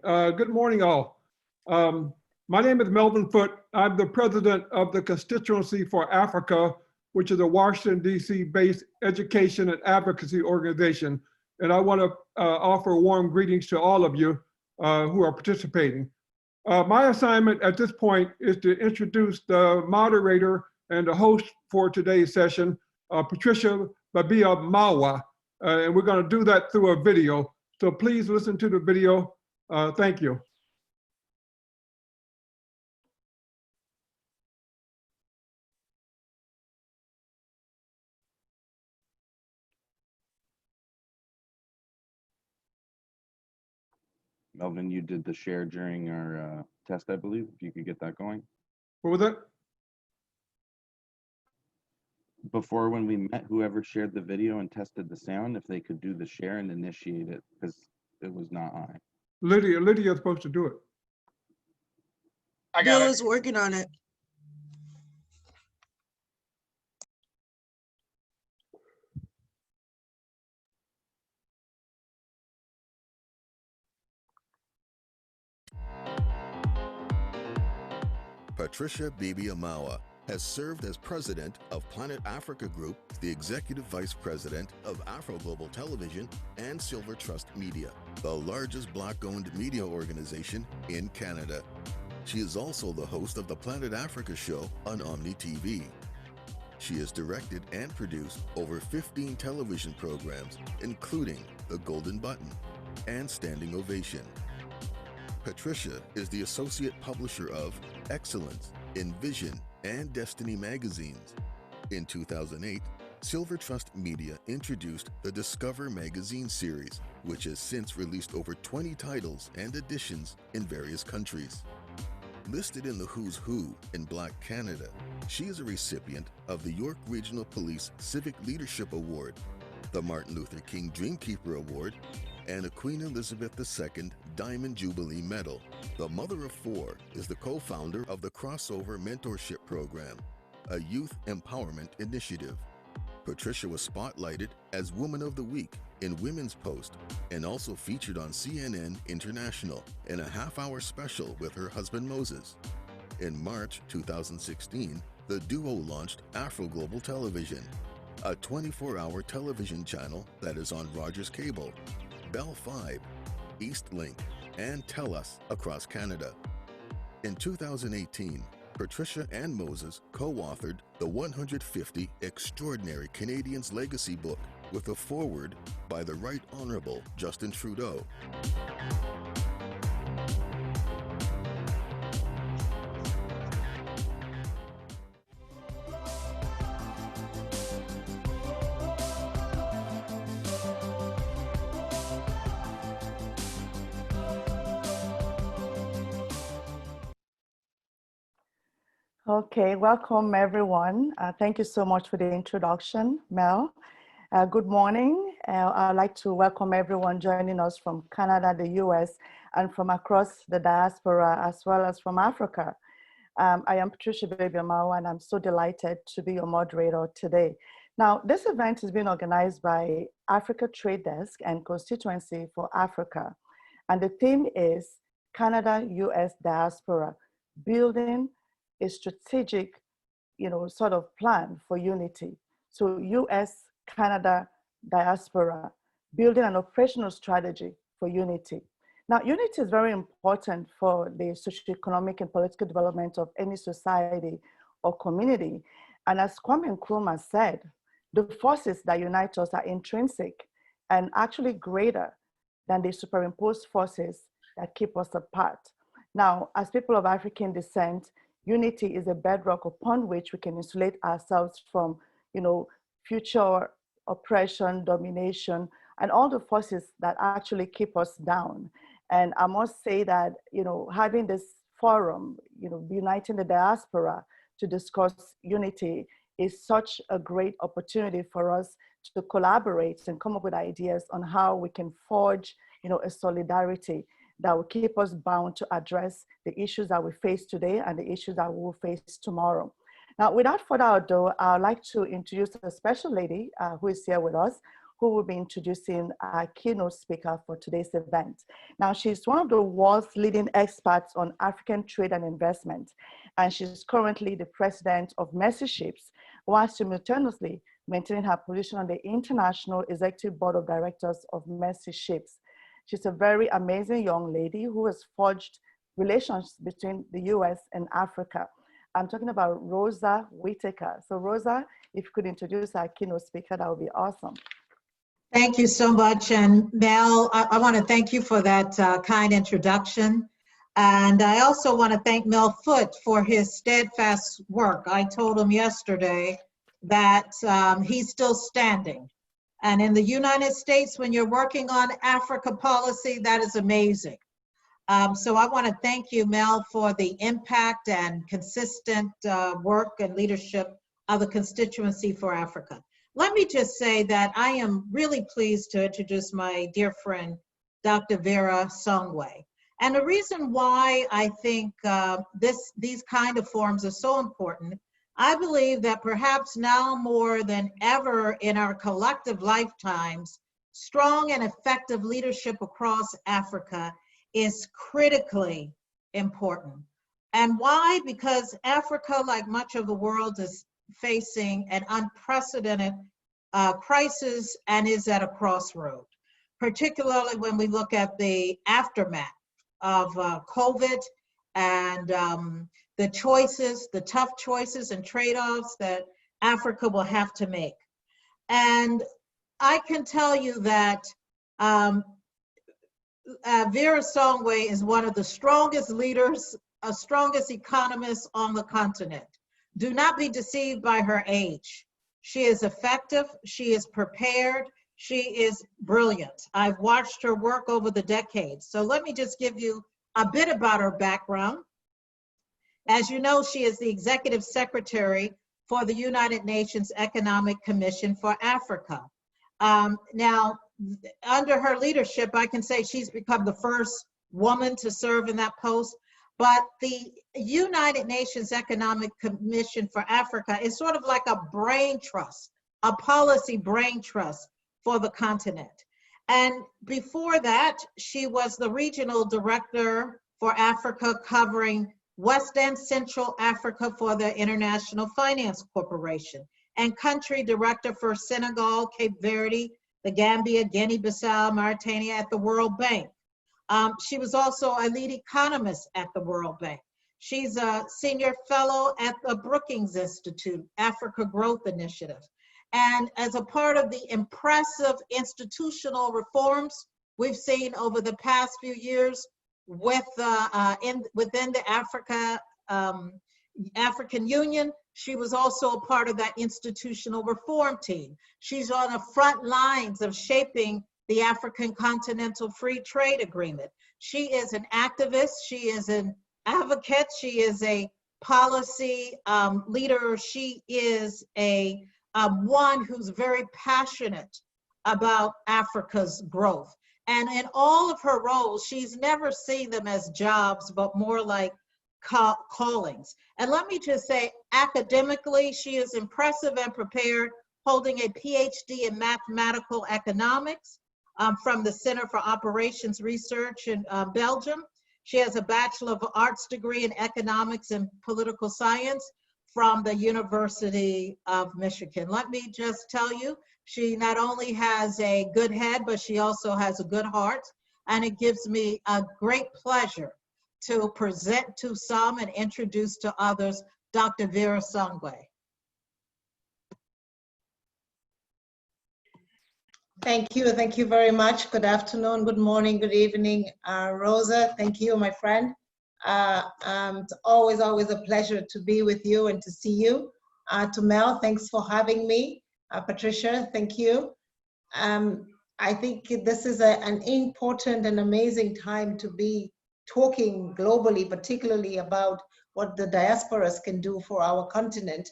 Good morning, all. My name is Melvin Foote. I'm the president of the Constituency for Africa, which is a Washington, D.C. based education and advocacy organization. And I want to offer warm greetings to all of you who are participating. My assignment at this point is to introduce the moderator and the host for today's session, Patricia Babia Mawa. And we're going to do that through a video. So please listen to the video. Thank you. Melvin, you did the share during our test, I believe, if you could get that going. What was that? Before, when we met, whoever shared the video and tested the sound, if they could do the share and initiate it, because it was not I. Lydia is supposed to do it. I got Bill it. is working on it. Patricia Bibi Amawa has served as president of Planet Africa Group, the executive vice president of Afro Global Television and Silver Trust Media, the largest Black-owned media organization in Canada. She is also the host of the Planet Africa show on Omni TV. She has directed and produced over 15 television programs, including The Golden Button and Standing Ovation. Patricia is the associate publisher of Excellence in Vision and Destiny magazines. In 2008, Silver Trust Media introduced the Discover magazine series, which has since released over 20 titles and editions in various countries. Listed in the Who's Who in Black Canada, she is a recipient of the York Regional Police Civic Leadership Award, the Martin Luther King Dreamkeeper Award, and a Queen Elizabeth II Diamond Jubilee Medal. The mother of four is the co-founder of the Crossover Mentorship Program, a youth empowerment initiative. Patricia was spotlighted as Woman of the Week in Women's Post and also featured on CNN International in a half-hour special with her husband Moses. In March 2016, the duo launched Afro Global Television, a 24-hour television channel that is on Rogers Cable, Bell 5, Eastlink, and TELUS across Canada. In 2018, Patricia and Moses co-authored the 150 Extraordinary Canadians Legacy book with a foreword by the Right Honourable Justin Trudeau. Okay, welcome everyone. Thank you so much for the introduction, Mel. Good morning. I'd like to welcome everyone joining us from Canada, the US, and from across the diaspora, as well as from Africa. I am Patricia Bibi Amawa, and I'm so delighted to be your moderator today. Now, this event is being organized by Africa Trade Desk and Constituency for Africa. And the theme is Canada-US Diaspora, Building a strategic, sort of plan for unity. So US, Canada, diaspora, building an operational strategy for unity. Now, unity is very important for the socioeconomic and political development of any society or community. And as Kwame Nkrumah said, the forces that unite us are intrinsic and actually greater than the superimposed forces that keep us apart. Now, as people of African descent, unity is a bedrock upon which we can insulate ourselves from, future oppression, domination, and all the forces that actually keep us down. And I must say that, having this forum, uniting the diaspora to discuss unity is such a great opportunity for us to collaborate and come up with ideas on how we can forge, a solidarity that will keep us bound to address the issues that we face today and the issues that we will face tomorrow. Now, without further ado, I'd like to introduce a special lady who is here with us, who will be introducing our keynote speaker for today's event. Now, she's one of the world's leading experts on African trade and investment, and she's currently the president of Mercy Ships, while simultaneously maintaining her position on the International Executive Board of Directors of Mercy Ships. She's a very amazing young lady who has forged relations between the US and Africa. I'm talking about Rosa Whitaker. So Rosa, if you could introduce our keynote speaker, that would be awesome. Thank you so much. And Mel, I want to thank you for that kind introduction. And I also want to thank Mel Foote for his steadfast work. I told him yesterday that he's still standing. And in the United States, when you're working on Africa policy, that is amazing. So I want to thank you, Mel, for the impact and consistent work and leadership of the Constituency for Africa. Let me just say that I am really pleased to introduce my dear friend, Dr. Vera Songwe. And the reason why I think these kind of forums are so important, I believe that perhaps now more than ever in our collective lifetimes, strong and effective leadership across Africa is critically important. And why? Because Africa, like much of the world, is facing an unprecedented crisis and is at a crossroad, particularly when we look at the aftermath of COVID and the choices, the tough choices and trade-offs that Africa will have to make. And I can tell you that Vera Songwe is one of the strongest leaders, strongest economists on the continent. Do not be deceived by her age. She is effective, she is prepared, she is brilliant. I've watched her work over the decades. So let me just give you a bit about her background. As you know, she is the Executive Secretary for the United Nations Economic Commission for Africa. Now, under her leadership, I can say she's become the first woman to serve in that post. But the United Nations Economic Commission for Africa is sort of like a brain trust, a policy brain trust for the continent. And before that, she was the regional director for Africa, covering West and Central Africa for the International Finance Corporation, and country director for Senegal, Cape Verde, the Gambia, Guinea-Bissau, Mauritania at the World Bank. She was also a lead economist at the World Bank. She's a senior fellow at the Brookings Institute, Africa Growth Initiative. And as a part of the impressive institutional reforms we've seen over the past few years with within the African Union, she was also a part of that institutional reform team. She's on the front lines of shaping the African Continental Free Trade Agreement. She is an activist, she is an advocate, she is a policy leader, she is a one who's very passionate about Africa's growth. And in all of her roles, she's never seen them as jobs, but more like callings. And let me just say, academically, she is impressive and prepared, holding a PhD in mathematical economics from the Center for Operations Research in Belgium. She has a Bachelor of Arts degree in economics and political science from the University of Michigan. Let me just tell you, she not only has a good head, but she also has a good heart. And it gives me a great pleasure to present to some and introduce to others Dr. Vera Songwe. Thank you very much. Good afternoon, good morning, good evening, Rosa. Thank you, my friend. It's always a pleasure to be with you and to see you. To Mel, thanks for having me. Patricia, thank you. I think this is an important and amazing time to be talking globally, particularly about what the diasporas can do for our continent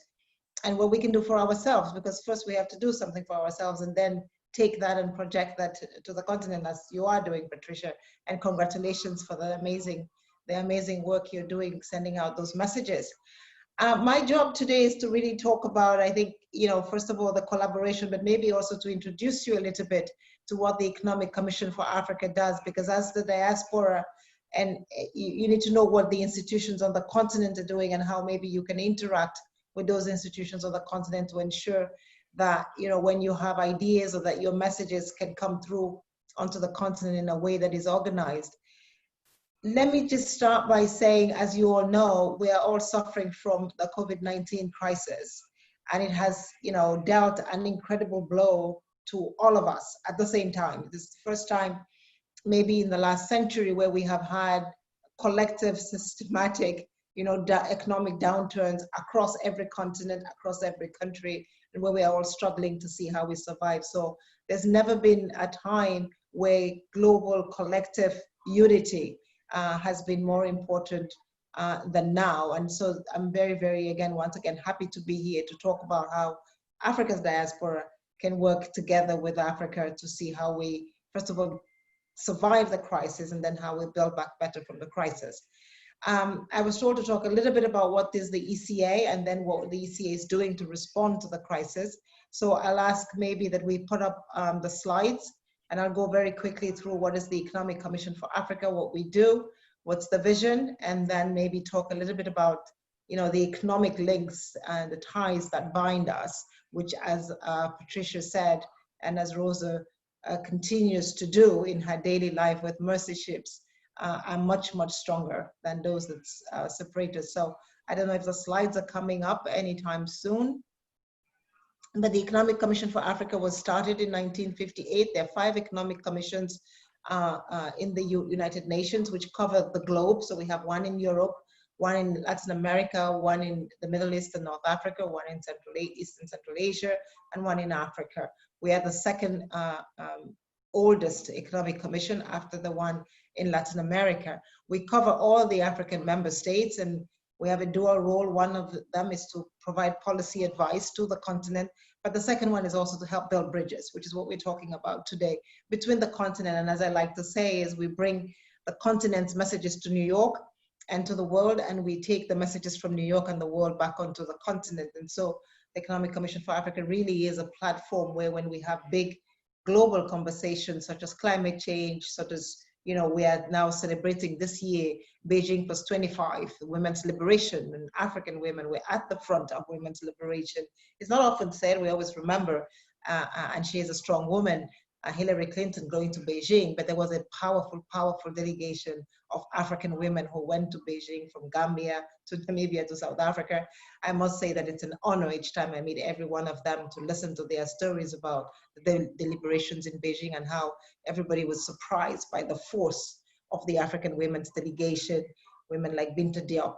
and what we can do for ourselves, because first we have to do something for ourselves and then take that and project that to the continent, as you are doing, Patricia. And congratulations for the amazing work you're doing, sending out those messages. My job today is to really talk about, I think, first of all, the collaboration, but maybe also to introduce you a little bit to what the Economic Commission for Africa does, because as the diaspora, and you need to know what the institutions on the continent are doing and how maybe you can interact with those institutions on the continent to ensure that, when you have ideas or that your messages can come through onto the continent in a way that is organized. Let me just start by saying, as you all know, we are all suffering from the COVID-19 crisis, and it has, dealt an incredible blow to all of us at the same time. This is the first time, maybe in the last century, where we have had collective, systematic, economic downturns across every continent, across every country, and where we are all struggling to see how we survive. So there's never been a time where global collective unity has been more important than now. And so I'm very, very, once again, happy to be here to talk about how Africa's diaspora can work together with Africa to see how we, first of all, survive the crisis, and then how we build back better from the crisis. I was told to talk a little bit about what is the ECA and then what the ECA is doing to respond to the crisis. So I'll ask maybe that we put up the slides, and I'll go very quickly through what is the Economic Commission for Africa, what we do, what's the vision, and then maybe talk a little bit about, the economic links and the ties that bind us, which, as Patricia said, and as Rosa continues to do in her daily life with mercy ships, are much, much stronger than those that separate us. So I don't know if the slides are coming up anytime soon. But the Economic Commission for Africa was started in 1958. There are 5 economic commissions in the United Nations, which cover the globe. So we have one in Europe, one in Latin America, one in the Middle East and North Africa, one in East and Central Asia, and one in Africa. We are the second oldest economic commission after the one in Latin America. We cover all the African member states, and we have a dual role. One of them is to provide policy advice to the continent, but the second one is also to help build bridges, which is what we're talking about today, between the continent. And as I like to say, is we bring the continent's messages to New York and to the world, and we take the messages from New York and the world back onto the continent. And so the Economic Commission for Africa really is a platform where, when we have big global conversations such as climate change, such as, we are now celebrating this year Beijing plus 25, women's liberation, and African women, we're at the front of women's liberation. It's not often said, we always remember, and she is a strong woman, Hillary Clinton going to Beijing, but there was a powerful, powerful delegation of African women who went to Beijing, from Gambia to Namibia to South Africa. I must say that it's an honor each time I meet every one of them to listen to their stories about the deliberations in Beijing, and how everybody was surprised by the force of the African women's delegation. Women like Binta Diop,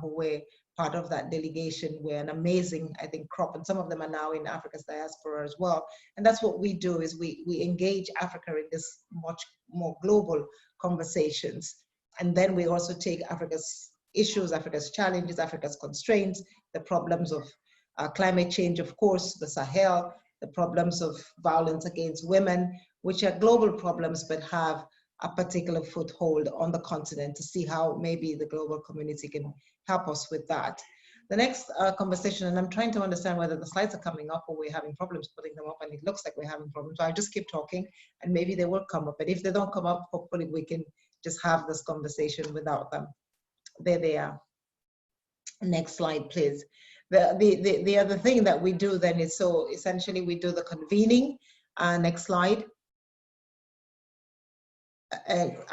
who were part of that delegation, were an amazing, I think, crop, and some of them are now in Africa's diaspora as well. And that's what we do, is we engage Africa in this much more global conversations. And then we also take Africa's issues, Africa's challenges, Africa's constraints, the problems of climate change, of course, the Sahel, the problems of violence against women, which are global problems, but have a particular foothold on the continent, to see how maybe the global community can help us with that. The next conversation, and I'm trying to understand whether the slides are coming up or we're having problems putting them up, and it looks like we're having problems. So I'll just keep talking and maybe they will come up. But if they don't come up, hopefully we can just have this conversation without them. There they are. Next slide, please. The other thing that we do then is, so essentially we do the convening. Next slide.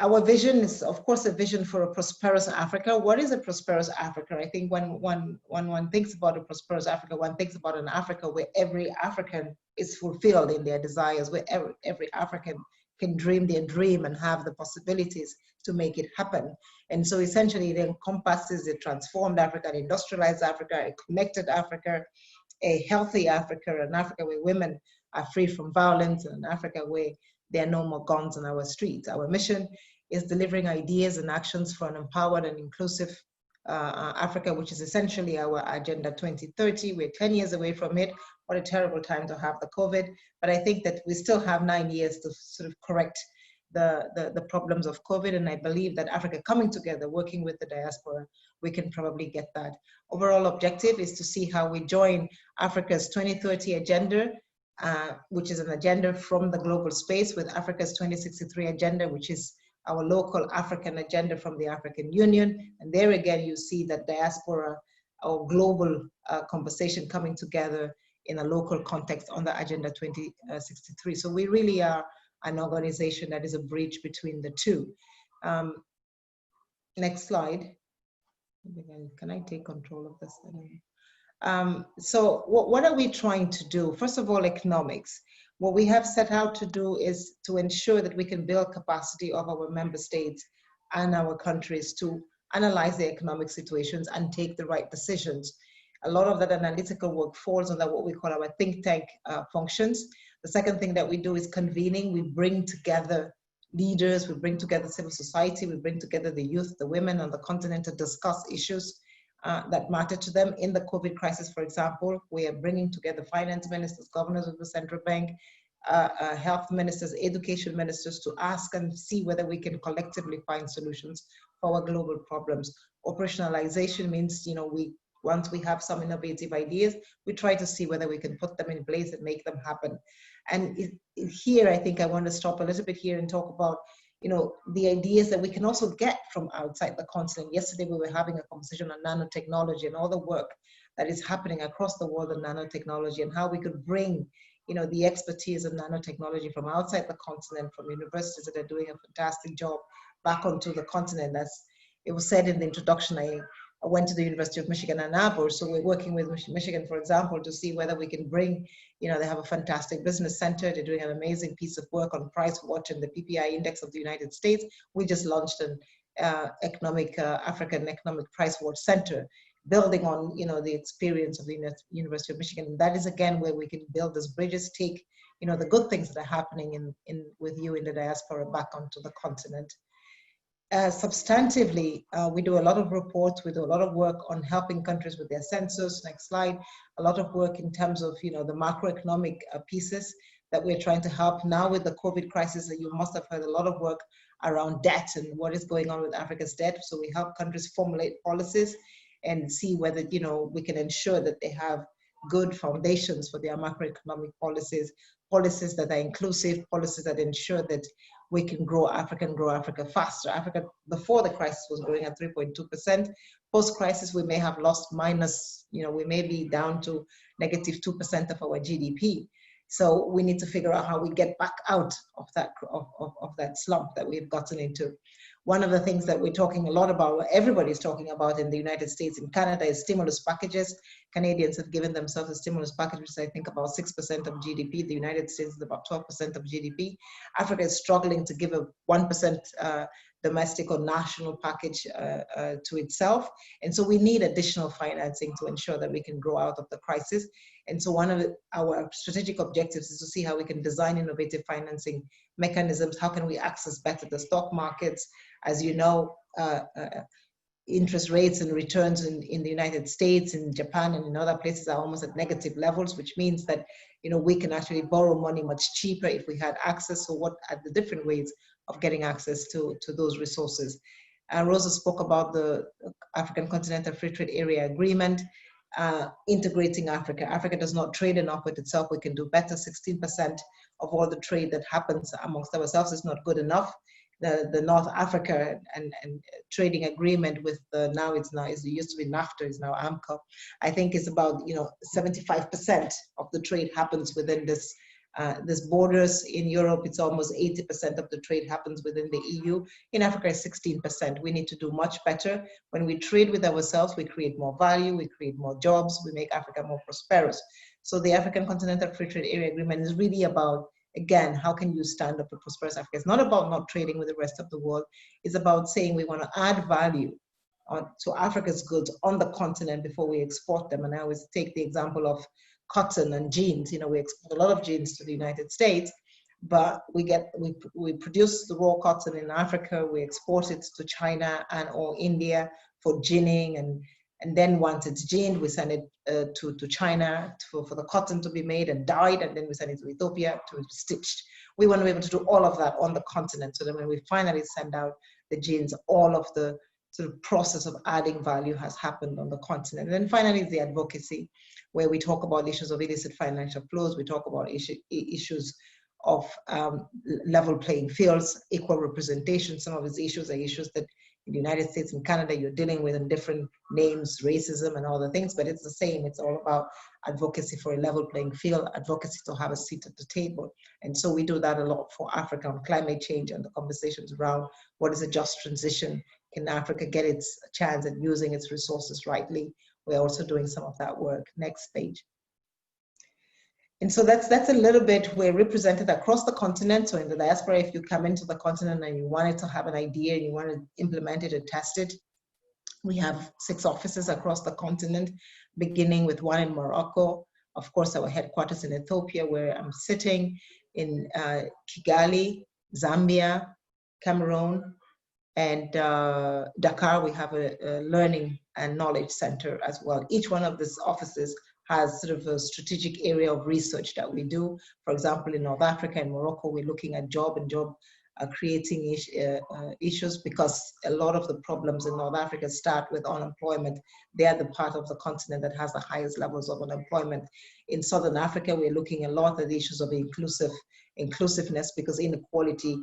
Our vision is, of course, a vision for a prosperous Africa. What is a prosperous Africa? I think when one thinks about a prosperous Africa, one thinks about an Africa where every African is fulfilled in their desires, where every African can dream their dream and have the possibilities to make it happen. And so essentially it encompasses a transformed Africa, an industrialized Africa, a connected Africa, a healthy Africa, an Africa where women are free from violence, and an Africa where there are no more guns on our streets. Our mission is delivering ideas and actions for an empowered and inclusive Africa, which is essentially our Agenda 2030. We're 10 years away from it. What a terrible time to have the COVID. But I think that we still have 9 years to sort of correct the problems of COVID. And I believe that Africa coming together, working with the diaspora, we can probably get that. Overall objective is to see how we join Africa's 2030 agenda, which is an agenda from the global space, with Africa's 2063 agenda, which is our local African agenda from the African Union. And there again, you see that diaspora or global conversation coming together in a local context on the Agenda 2063. So we really are an organization that is a bridge between the two. Next slide. Can I take control of this? So what are we trying to do? First of all, economics. What we have set out to do is to ensure that we can build capacity of our member states and our countries to analyze the economic situations and take the right decisions. A lot of that analytical work falls under what we call our think tank functions. The second thing that we do is convening. We bring together leaders, we bring together civil society, we bring together the youth, the women on the continent to discuss issues that matter to them. In the COVID crisis, for example, we are bringing together finance ministers, governors of the central bank, health ministers, education ministers to ask and see whether we can collectively find solutions for our global problems. Operationalization means, you know, once we have some innovative ideas, we try to see whether we can put them in place and make them happen. And here, I think I want to stop a little bit here and talk about, you know, the ideas that we can also get from outside the continent. Yesterday, we were having a conversation on nanotechnology and all the work that is happening across the world in nanotechnology, and how we could bring, you know, the expertise of nanotechnology from outside the continent, from universities that are doing a fantastic job, back onto the continent. As it was said in the introduction, I went to the University of Michigan Ann Arbor, so we're working with Michigan, for example, to see whether we can bring, you know, they have a fantastic business center. They're doing an amazing piece of work on price watch and the PPI index of the United States. We just launched an African Economic Price Watch Center, building on, you know, the experience of the University of Michigan. And that is again where we can build these bridges, take, you know, the good things that are happening with you in the diaspora back onto the continent. Substantively, we do a lot of reports, we do a lot of work on helping countries with their census. Next slide. A lot of work in terms of, you know, the macroeconomic pieces that we're trying to help. Now with the COVID crisis, you must have heard a lot of work around debt and what is going on with Africa's debt. So we help countries formulate policies and see whether, you know, we can ensure that they have good foundations for their macroeconomic policies, policies that are inclusive, policies that ensure that we can grow Africa faster. Africa before the crisis was growing at 3.2%. Post-crisis, we may have lost minus, you know, we may be down to negative 2% of our GDP. So we need to figure out how we get back out of that slump that we've gotten into. One of the things that we're talking a lot about, everybody's talking about in the United States and Canada, is stimulus packages. Canadians have given themselves a stimulus package, which is, I think, about 6% of GDP. The United States is about 12% of GDP. Africa is struggling to give a 1% domestic or national package to itself. And so we need additional financing to ensure that we can grow out of the crisis. And so one of our strategic objectives is to see how we can design innovative financing mechanisms. How can we access better the stock markets? As you know, interest rates and returns in the United States, in Japan, and in other places are almost at negative levels, which means that, you know, we can actually borrow money much cheaper if we had access. So what are the different ways of getting access to those resources? Rosa spoke about the African Continental Free Trade Area Agreement, integrating Africa. Africa does not trade enough with itself. We can do better. 16% of all the trade that happens amongst ourselves is not good enough. The North Africa and trading agreement with it used to be NAFTA, is now AMCO. I think it's about, you know, 75% of the trade happens within this borders. In Europe, it's almost 80% of the trade happens within the EU. In Africa, it's 16%. We need to do much better. When we trade with ourselves, we create more value, we create more jobs, we make Africa more prosperous. So the African Continental Free Trade Area Agreement is really about, again, how can you stand up for prosperous Africa? It's not about not trading with the rest of the world. It's about saying we want to add value to Africa's goods on the continent before we export them. And I always take the example of cotton and jeans. You know, we export a lot of jeans to the United States, but we produce the raw cotton in Africa, we export it to China and or India for ginning, and then once it's ginned, we send it to China for the cotton to be made and dyed, and then we send it to Ethiopia to be stitched. We want to be able to do all of that on the continent, so that when we finally send out the genes, all of the sort of process of adding value has happened on the continent. And then finally is the advocacy, where we talk about issues of illicit financial flows, we talk about issues of level playing fields, equal representation. Some of these issues are issues that in the United States and Canada you're dealing with in different names, racism and all the things, but it's the same. It's all about advocacy for a level playing field, advocacy to have a seat at the table. And so we do that a lot for Africa on climate change and the conversations around what is a just transition. Can Africa get its chance at using its resources rightly? We're also doing some of that work. Next page. And so that's a little bit, we're represented across the continent. So in the diaspora, if you come into the continent and you wanted to have an idea and you want to implement it and test it, we have 6 offices across the continent, beginning with one in Morocco. Of course, our headquarters in Ethiopia, where I'm sitting, in Kigali, Zambia, Cameroon, and Dakar. We have a learning and knowledge center as well. Each one of these offices has sort of a strategic area of research that we do. For example, in North Africa and Morocco, we're looking at job creating issues, because a lot of the problems in North Africa start with unemployment. They are the part of the continent that has the highest levels of unemployment. In Southern Africa, we're looking a lot at the issues of inclusiveness, because inequality,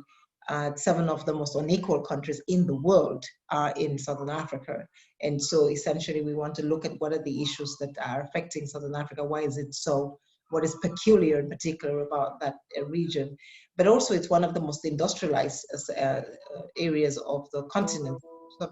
7 of the most unequal countries in the world are in Southern Africa. And so essentially we want to look at what are the issues that are affecting Southern Africa. Why is it so? What is peculiar in particular about that region? But also it's one of the most industrialized areas of the continent,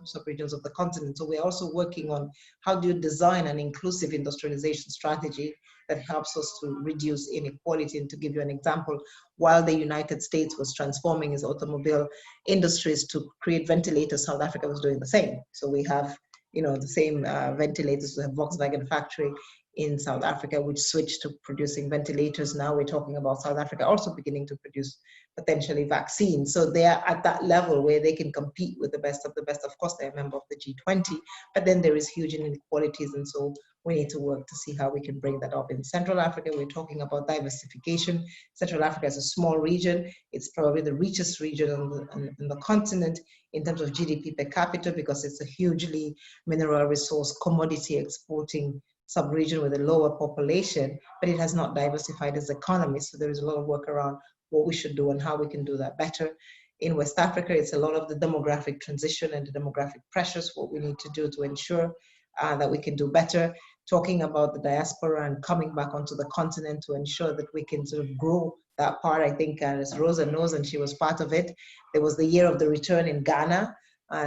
sub-regions of the continent. So we're also working on how do you design an inclusive industrialization strategy that helps us to reduce inequality. And to give you an example, while the United States was transforming its automobile industries to create ventilators, South Africa was doing the same. So we have, the same ventilators. We have Volkswagen factory in South Africa, which switched to producing ventilators. Now we're talking about South Africa also beginning to produce potentially vaccines. So they are at that level where they can compete with the best of the best. Of course, they're a member of the G20, but then there is huge inequalities. And so we need to work to see how we can bring that up. In Central Africa, we're talking about diversification. Central Africa is a small region. It's probably the richest region on the continent in terms of GDP per capita, because it's a hugely mineral resource, commodity exporting sub-region with a lower population, but it has not diversified its economy. So there is a lot of work around what we should do and how we can do that better. In West Africa, it's a lot of the demographic transition and the demographic pressures, what we need to do to ensure that we can do better. Talking about the diaspora and coming back onto the continent to ensure that we can sort of grow that part. I think as Rosa knows, and she was part of it, there was the year of the return in Ghana.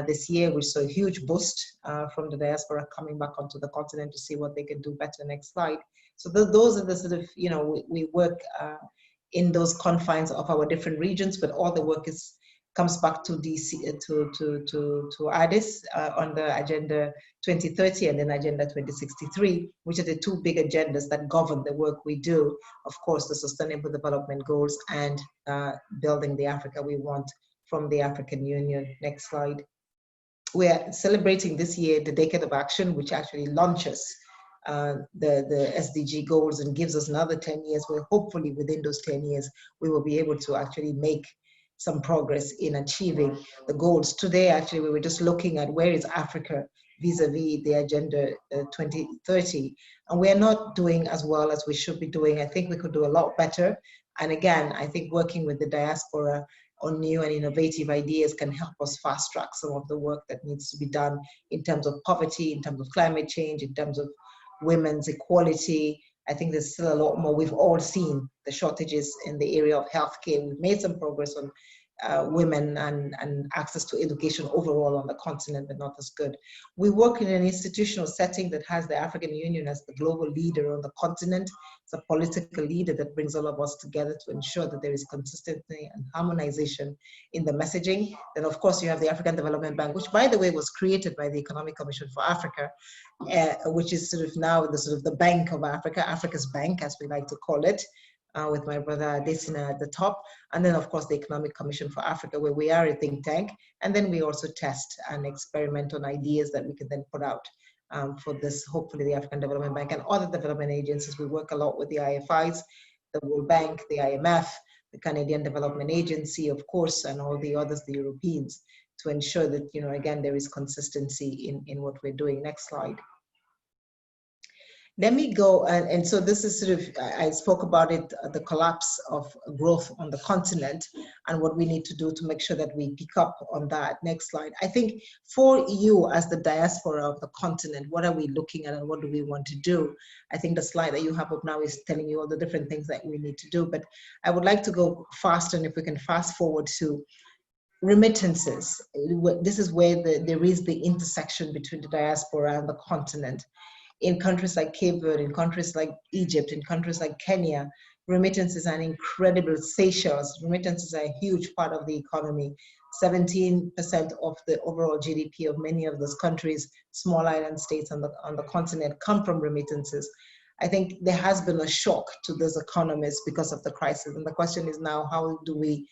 This year, we saw a huge boost from the diaspora coming back onto the continent to see what they can do better. Next slide. So those are the sort of, we work in those confines of our different regions, but all the work comes back to DC, to Addis on the Agenda 2030 and then Agenda 2063, which are the 2 big agendas that govern the work we do. Of course, the Sustainable Development Goals and building the Africa we want from the African Union. Next slide. We're celebrating this year the Decade of Action, which actually launches the SDG goals and gives us another 10 years, where hopefully within those 10 years, we will be able to actually make some progress in achieving the goals. Today, actually, we were just looking at where is Africa vis-a-vis the Agenda 2030, and we're not doing as well as we should be doing. I think we could do a lot better. And again, I think working with the diaspora on new and innovative ideas can help us fast track some of the work that needs to be done in terms of poverty, in terms of climate change, in terms of women's equality. I think there's still a lot more. We've all seen the shortages in the area of healthcare. We've made some progress on women and access to education overall on the continent, but not as good. We work in an institutional setting that has the African Union as the global leader on the continent. It's a political leader that brings all of us together to ensure that there is consistency and harmonization in the messaging. Then of course you have the African Development Bank, which by the way was created by the Economic Commission for Africa, which is sort of now the Bank of Africa, Africa's Bank as we like to call it. With my brother Desina at the top. And then of course the Economic Commission for Africa, where we are a think tank. And then we also test and experiment on ideas that we can then put out for this, hopefully the African Development Bank and other development agencies. We work a lot with the IFIs, the World Bank, the IMF, the Canadian Development Agency, of course, and all the others, the Europeans, to ensure that, again, there is consistency in what we're doing. Next slide. Let me go, and so this is sort of, I spoke about it, the collapse of growth on the continent and what we need to do to make sure that we pick up on that. Next slide. I think for you as the diaspora of the continent, what are we looking at and what do we want to do? I think the slide that you have up now is telling you all the different things that we need to do, but I would like to go faster, and if we can fast forward to remittances. This is where there is the intersection between the diaspora and the continent. In countries like Cape Verde, in countries like Egypt, in countries like Kenya, remittances are an incredible. Seychelles, remittances are a huge part of the economy. 17% of the overall GDP of many of those countries, small island states on the continent, come from remittances. I think there has been a shock to those economies because of the crisis. And the question is now, how do we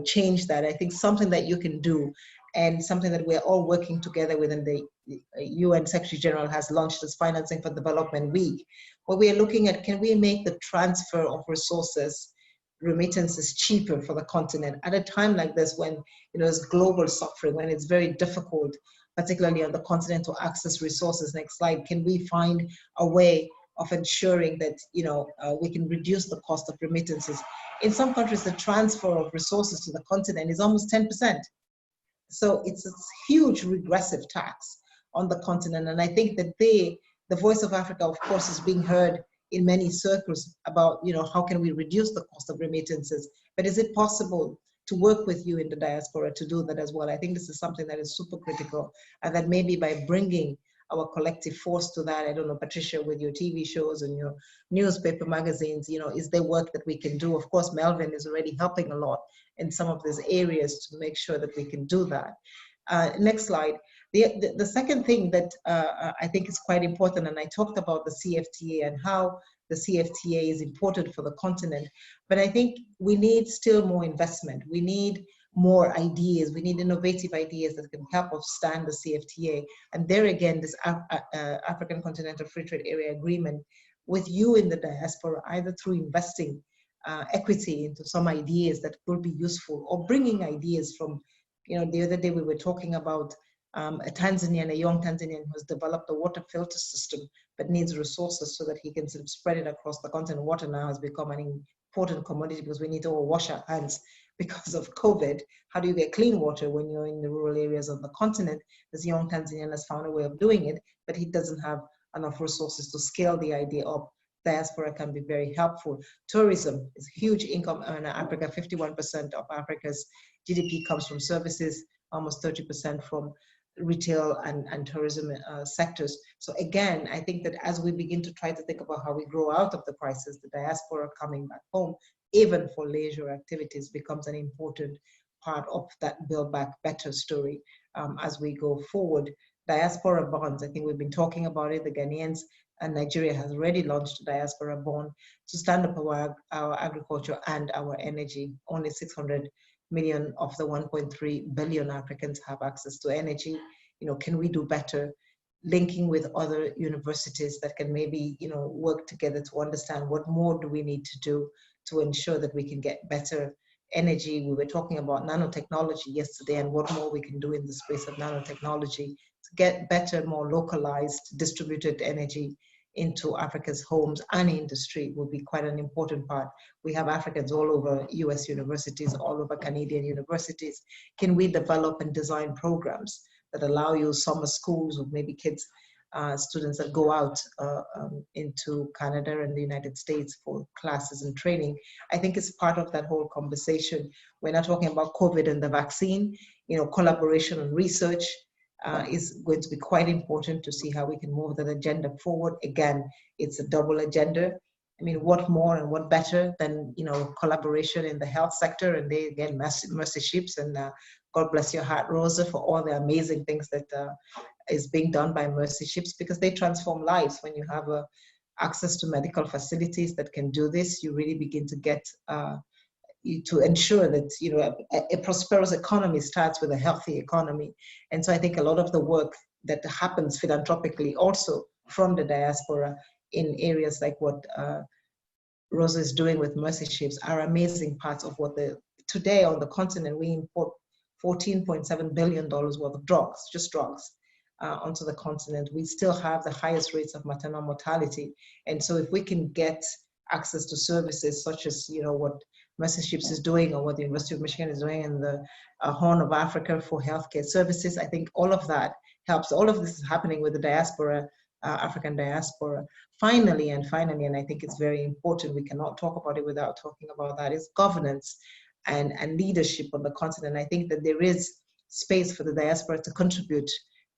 change that? I think something that you can do, and something that we're all working together within the UN Secretary General has launched as Financing for Development Week, where we are looking at, can we make the transfer of resources, remittances, cheaper for the continent at a time like this when there's global suffering, when it's very difficult, particularly on the continent, to access resources. Next slide. Can we find a way of ensuring that we can reduce the cost of remittances? In some countries, the transfer of resources to the continent is almost 10%. So it's a huge regressive tax on the continent. And I think that the voice of Africa, of course, is being heard in many circles about, how can we reduce the cost of remittances? But is it possible to work with you in the diaspora to do that as well? I think this is something that is super critical, and that maybe by bringing our collective force to that, I don't know, Patricia, with your TV shows and your newspaper magazines, is there work that we can do? Of course, Melvin is already helping a lot in some of these areas to make sure that we can do that. Next slide. The second thing that I think is quite important, and I talked about the CFTA and how the CFTA is important for the continent, but I think we need still more investment. We need more ideas. We need innovative ideas that can help us stand the CFTA. And there again, this African Continental Free Trade Area Agreement with you in the diaspora, either through investing equity into some ideas that could be useful, or bringing ideas from, the other day we were talking about a Tanzanian, a young Tanzanian who has developed a water filter system but needs resources so that he can sort of spread it across the continent. Water now has become an important commodity because we need to all wash our hands because of COVID. How do you get clean water when you're in the rural areas of the continent? This young Tanzanian has found a way of doing it, but he doesn't have enough resources to scale the idea up. Diaspora can be very helpful. Tourism is a huge income earner. Africa, 51% of Africa's GDP comes from services, almost 30% from retail and tourism sectors. So again, I think that as we begin to try to think about how we grow out of the crisis, the diaspora coming back home, even for leisure activities, becomes an important part of that Build Back Better story as we go forward. Diaspora bonds, I think we've been talking about it. The Ghanaians and Nigeria has already launched a diaspora bond to stand up our agriculture and our energy. Only 600 million of the 1.3 billion Africans have access to energy. Can we do better? Linking with other universities that can maybe, work together to understand what more do we need to do to ensure that we can get better energy. We were talking about nanotechnology yesterday and what more we can do in the space of nanotechnology to get better, more localized, distributed energy into Africa's homes and industry will be quite an important part. We have Africans all over US universities, all over Canadian universities. Can we develop and design programs that allow you summer schools with maybe kids, students that go out into Canada and the United States for classes and training? I think it's part of that whole conversation. We're not talking about COVID and the vaccine, collaboration and research is going to be quite important to see how we can move that agenda forward. Again, it's a double agenda. I mean, what more and what better than, collaboration in the health sector? And they, again, Mercy Ships, and God bless your heart, Rosa, for all the amazing things that is being done by Mercy Ships, because they transform lives. When you have access to medical facilities that can do this, you really begin to get to ensure that a prosperous economy starts with a healthy economy. And so I think a lot of the work that happens philanthropically also from the diaspora in areas like what Rosa is doing with Mercy Ships are amazing parts of what today on the continent, we import $14.7 billion worth of drugs, just drugs, onto the continent. We still have the highest rates of maternal mortality. And so if we can get access to services such as, what Mercy Ships is doing or what the University of Michigan is doing in the Horn of Africa for healthcare services, I think all of that helps. All of this is happening with the diaspora, African diaspora. Finally, and I think it's very important, we cannot talk about it without talking about that, is governance and leadership on the continent. I think that there is space for the diaspora to contribute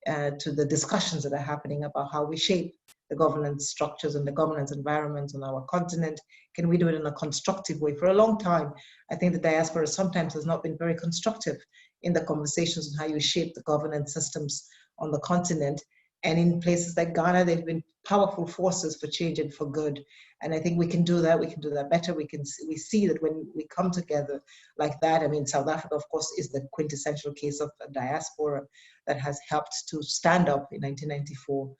to the discussions that are happening about how we shape the governance structures and the governance environment on our continent. Can we do it in a constructive way? For a long time, I think the diaspora sometimes has not been very constructive in the conversations on how you shape the governance systems on the continent. And in places like Ghana, they've been powerful forces for change and for good. And I think we can do that. We can do that better. We see that when we come together like that. I mean, South Africa, of course, is the quintessential case of a diaspora that has helped to stand up in 1994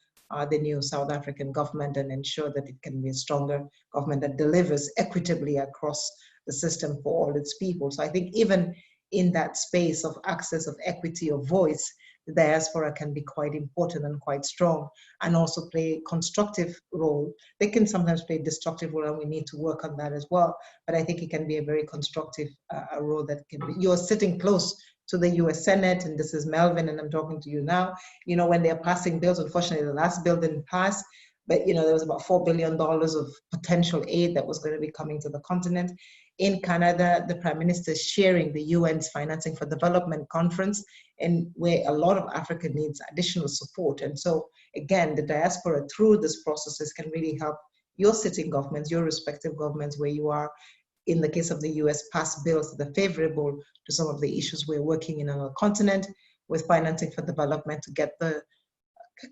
the new South African government and ensure that it can be a stronger government that delivers equitably across the system for all its people. So I think even in that space of access, of equity, of voice, the diaspora can be quite important and quite strong and also play a constructive role. They can sometimes play a destructive role, and we need to work on that as well. But I think it can be a very constructive role that can be. You're sitting close to the US Senate, and this is Melvin, and I'm talking to you now. When they're passing bills, unfortunately, the last bill didn't pass, but there was about $4 billion of potential aid that was going to be coming to the continent. In Canada, the Prime Minister is sharing the UN's Financing for Development conference, and where a lot of Africa needs additional support. And so, again, the diaspora through this processes can really help your sitting governments, your respective governments where you are. In the case of the US, pass bills that are favorable to some of the issues we're working in on our continent with Financing for Development to get the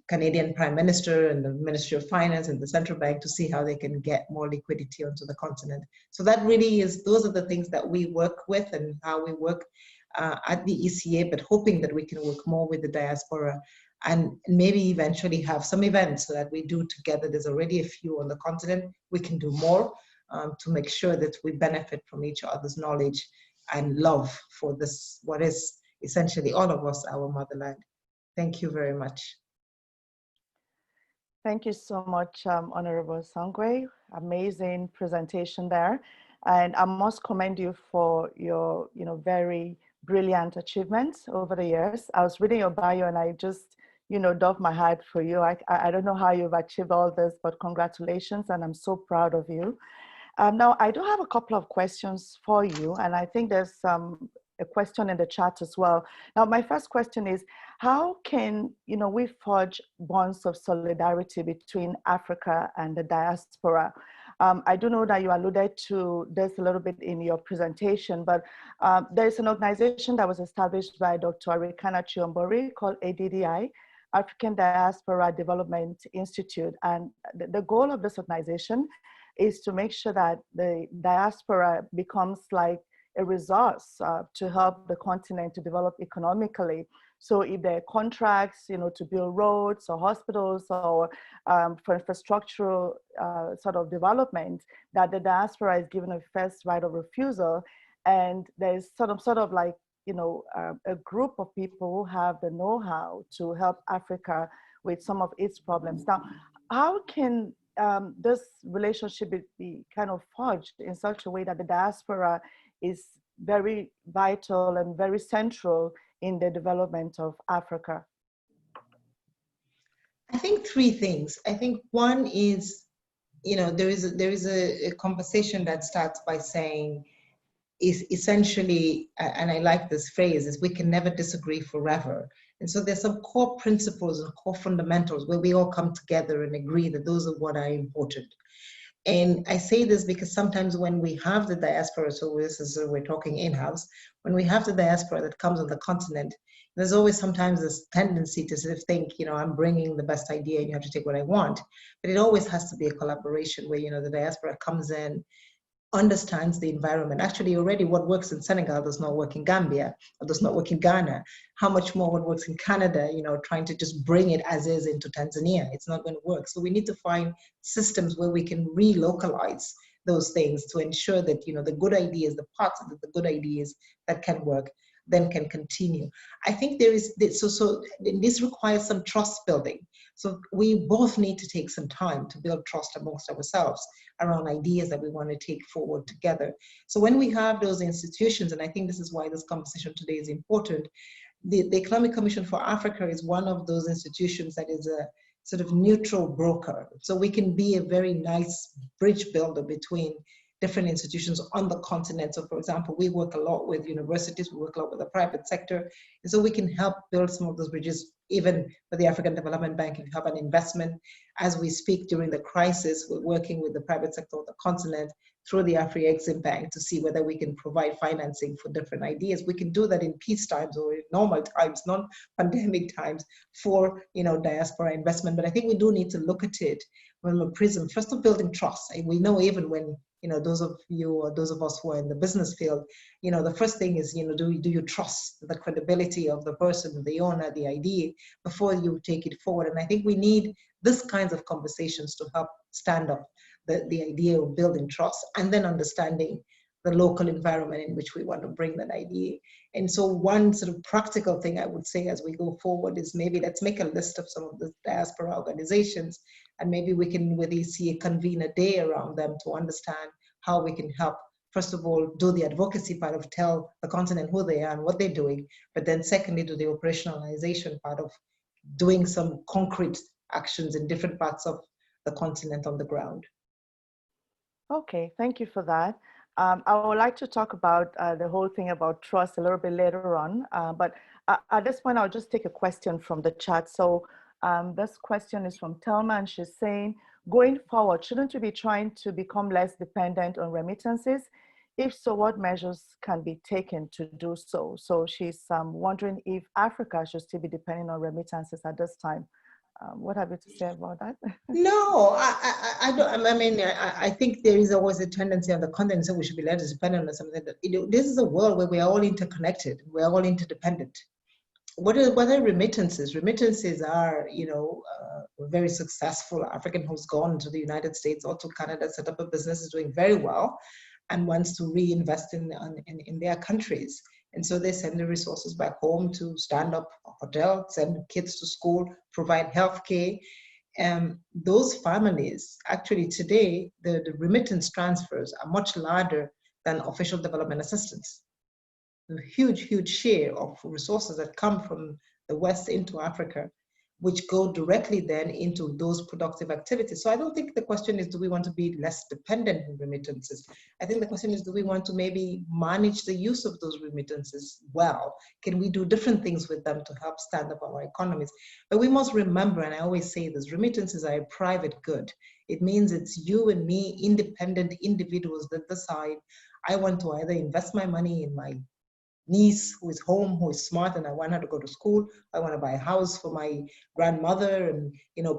Canadian Prime Minister and the Ministry of Finance and the Central Bank to see how they can get more liquidity onto the continent. So that really is, those are the things that we work with and how we work at the ECA, but hoping that we can work more with the diaspora and maybe eventually have some events so that we do together. There's already a few on the continent. We can do more to make sure that we benefit from each other's knowledge and love for this, what is essentially all of us, our motherland. Thank you very much. Thank you so much, Honorable Songwe. Amazing presentation there. And I must commend you for your very brilliant achievements over the years. I was reading your bio and I just, dove my hat for you. I don't know how you've achieved all this, but congratulations, and I'm so proud of you. Now, I do have a couple of questions for you, and I think there's a question in the chat as well. Now, my first question is, how can we forge bonds of solidarity between Africa and the diaspora? I do know that you alluded to this a little bit in your presentation, but there's an organization that was established by Dr. Arikana Chiombori called ADDI, African Diaspora Development Institute. And the goal of this organization is to make sure that the diaspora becomes like a resource to help the continent to develop economically. So if there are contracts, to build roads or hospitals or for infrastructural sort of development, that the diaspora is given a first right of refusal. And there's sort of like, a group of people who have the know-how to help Africa with some of its problems. Now, how can this relationship be kind of forged in such a way that the diaspora is very vital and very central in the development of Africa? I think three things. I think one is, there is a conversation that starts by saying, is essentially, and I like this phrase, is we can never disagree forever. And so there's some core principles and core fundamentals where we all come together and agree that those are what are important. And I say this because sometimes when we have the diaspora, so we're talking in-house, when we have the diaspora that comes on the continent, there's always sometimes this tendency to sort of think, I'm bringing the best idea and you have to take what I want. But it always has to be a collaboration where, the diaspora comes in, understands the environment. Actually, already what works in Senegal does not work in Gambia, or does not work in Ghana. How much more what works in Canada, trying to just bring it as is into Tanzania, it's not going to work. So we need to find systems where we can relocalize those things to ensure that, the good ideas, the parts of the good ideas that can work, then can continue. I think there is, so this requires some trust building. So we both need to take some time to build trust amongst ourselves around ideas that we want to take forward together. So when we have those institutions, and I think this is why this conversation today is important, the Economic Commission for Africa is one of those institutions that is a sort of neutral broker. So we can be a very nice bridge builder between different institutions on the continent. So for example, we work a lot with universities, we work a lot with the private sector, and so we can help build some of those bridges, even for the African Development Bank, and help an investment. As we speak during the crisis, we're working with the private sector of the continent through the Afri-Exim Bank to see whether we can provide financing for different ideas. We can do that in peace times or in normal times, non-pandemic times, for diaspora investment. But I think we do need to look at it from a prism, first of building trust. And we know even when those of you or those of us who are in the business field, the first thing is, do you trust the credibility of the person, the owner, the idea, before you take it forward? And I think we need this kinds of conversations to help stand up the idea of building trust, and then understanding the local environment in which we want to bring that idea. And so one sort of practical thing I would say as we go forward is, maybe let's make a list of some of the diaspora organizations, and maybe we can, with ECA, convene a day around them to understand how we can help, first of all, do the advocacy part of tell the continent who they are and what they're doing, but then secondly, do the operationalization part of doing some concrete actions in different parts of the continent on the ground. Okay, thank you for that. I would like to talk about the whole thing about trust a little bit later on, but at this point, I'll just take a question from the chat. So this question is from Telma, and she's saying, going forward, shouldn't we be trying to become less dependent on remittances? If so, what measures can be taken to do so? So she's wondering if Africa should still be depending on remittances at this time. What have you to say about that? No, I don't. I mean, I think there is always a tendency on the continent that we should be less dependent on something. This is a world where we are all interconnected. We are all interdependent. What are remittances? Remittances are, very successful African who's gone to the United States or to Canada, set up a business, is doing very well, and wants to reinvest in their countries. And so they send the resources back home to stand up a hotel, send kids to school, provide healthcare. Those families, actually today, the remittance transfers are much larger than official development assistance. A huge share of resources that come from the West into Africa, which go directly then into those productive activities. So I don't think the question is, do we want to be less dependent on remittances? I think the question is, do we want to maybe manage the use of those remittances well? Can we do different things with them to help stand up our economies? But we must remember, and I always say this, remittances are a private good. It means it's you and me, independent individuals, that decide, I want to either invest my money in my niece who is home, who is smart, and I want her to go to school. I want to buy a house for my grandmother and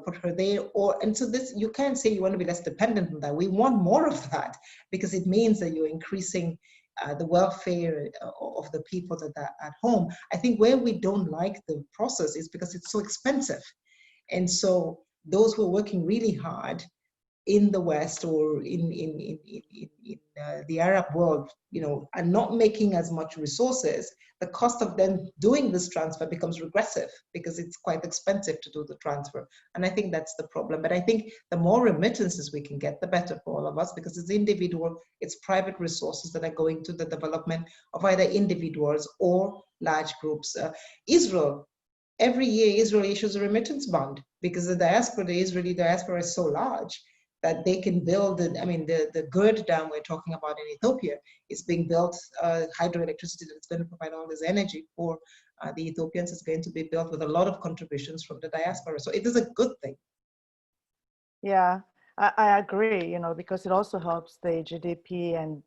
put her there. And so this, you can't say you want to be less dependent on that. We want more of that, because it means that you're increasing the welfare of the people that are at home. I think where we don't like the process is because it's so expensive. And so those who are working really hard in the West or in the Arab world, are not making as much resources. The cost of them doing this transfer becomes regressive because it's quite expensive to do the transfer. And I think that's the problem. But I think the more remittances we can get, the better for all of us, because it's individual, it's private resources that are going to the development of either individuals or large groups. Israel, every year, Israel issues a remittance bond because the Israeli diaspora is so large that they can build, the GERD dam we're talking about in Ethiopia is being built, hydroelectricity that's going to provide all this energy for the Ethiopians is going to be built with a lot of contributions from the diaspora. So it is a good thing. Yeah, I agree, because it also helps the GDP and,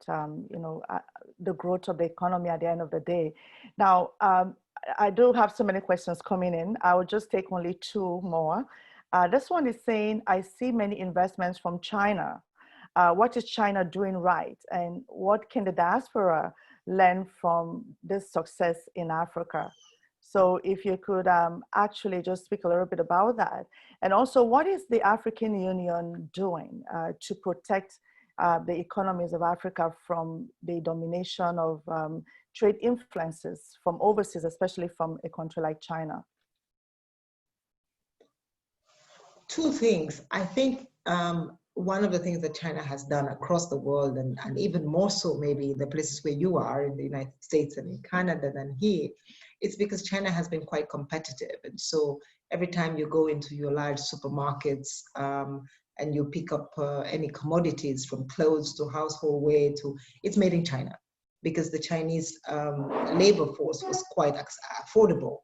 the growth of the economy at the end of the day. Now, I do have so many questions coming in. I will just take only two more. This one is saying, I see many investments from China. What is China doing right? And what can the diaspora learn from this success in Africa? So if you could actually just speak a little bit about that. And also, what is the African Union doing to protect the economies of Africa from the domination of trade influences from overseas, especially from a country like China? Two things. I think one of the things that China has done across the world, and even more so maybe in the places where you are in the United States and in Canada than here, it's because China has been quite competitive. And so every time you go into your large supermarkets and you pick up any commodities from clothes to household wear to, it's made in China, because the Chinese labor force was quite affordable.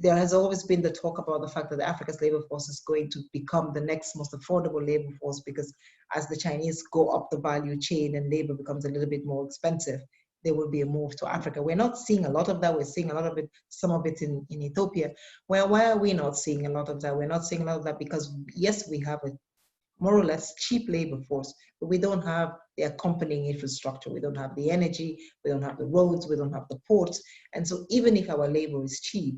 There has always been the talk about the fact that Africa's labor force is going to become the next most affordable labor force, because as the Chinese go up the value chain and labor becomes a little bit more expensive, there will be a move to Africa. We're not seeing a lot of that. We're seeing a lot of it, some of it in Ethiopia. Why are we not seeing a lot of that? We're not seeing a lot of that because, yes, we have a more or less cheap labor force, but we don't have the accompanying infrastructure. We don't have the energy, we don't have the roads, we don't have the ports. And so even if our labor is cheap,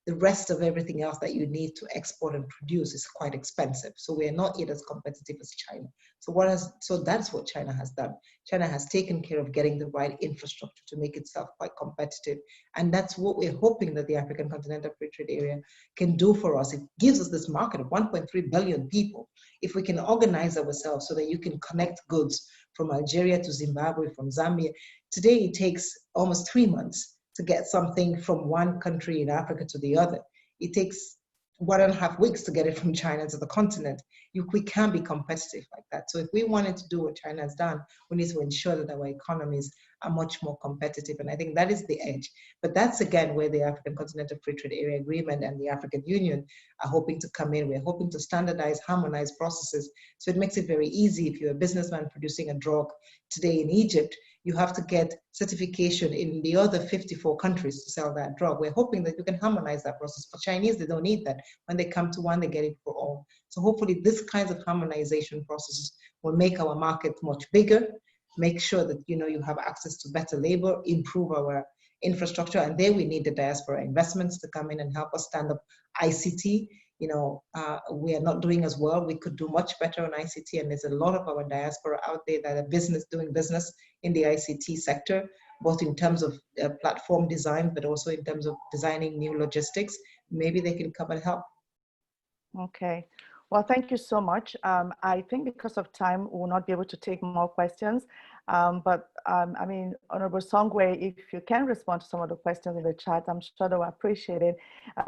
the rest of everything else that you need to export and produce is quite expensive. So we're not yet as competitive as China. So that's what China has done. China has taken care of getting the right infrastructure to make itself quite competitive. And that's what we're hoping that the African Continental Free Trade Area can do for us. It gives us this market of 1.3 billion people. If we can organize ourselves so that you can connect goods from Algeria to Zimbabwe, from Zambia. Today it takes almost 3 months to get something from one country in Africa to the other. It takes 1.5 weeks to get it from China to the continent. We can't be competitive like that. So if we wanted to do what China has done, we need to ensure that our economies are much more competitive. And I think that is the edge. But that's again where the African Continental Free Trade Area Agreement and the African Union are hoping to come in. We're hoping to standardize, harmonize processes. So it makes it very easy. If you're a businessman producing a drug today in Egypt, you have to get certification in the other 54 countries to sell that drug. We're hoping that you can harmonize that process. For Chinese, they don't need that. When they come to one, they get it for all. So hopefully this kinds of harmonization processes will make our market much bigger, make sure that you have access to better labor, improve our infrastructure. And there we need the diaspora investments to come in and help us stand up ICT. We are not doing as well. We could do much better on ICT, and there's a lot of our diaspora out there that are doing business in the ICT sector, both in terms of platform design, but also in terms of designing new logistics. Maybe they can come and help. Okay. Well, thank you so much. I think because of time, we will not be able to take more questions. But I mean, Honorable Songwe, if you can respond to some of the questions in the chat, I'm sure they will appreciate it.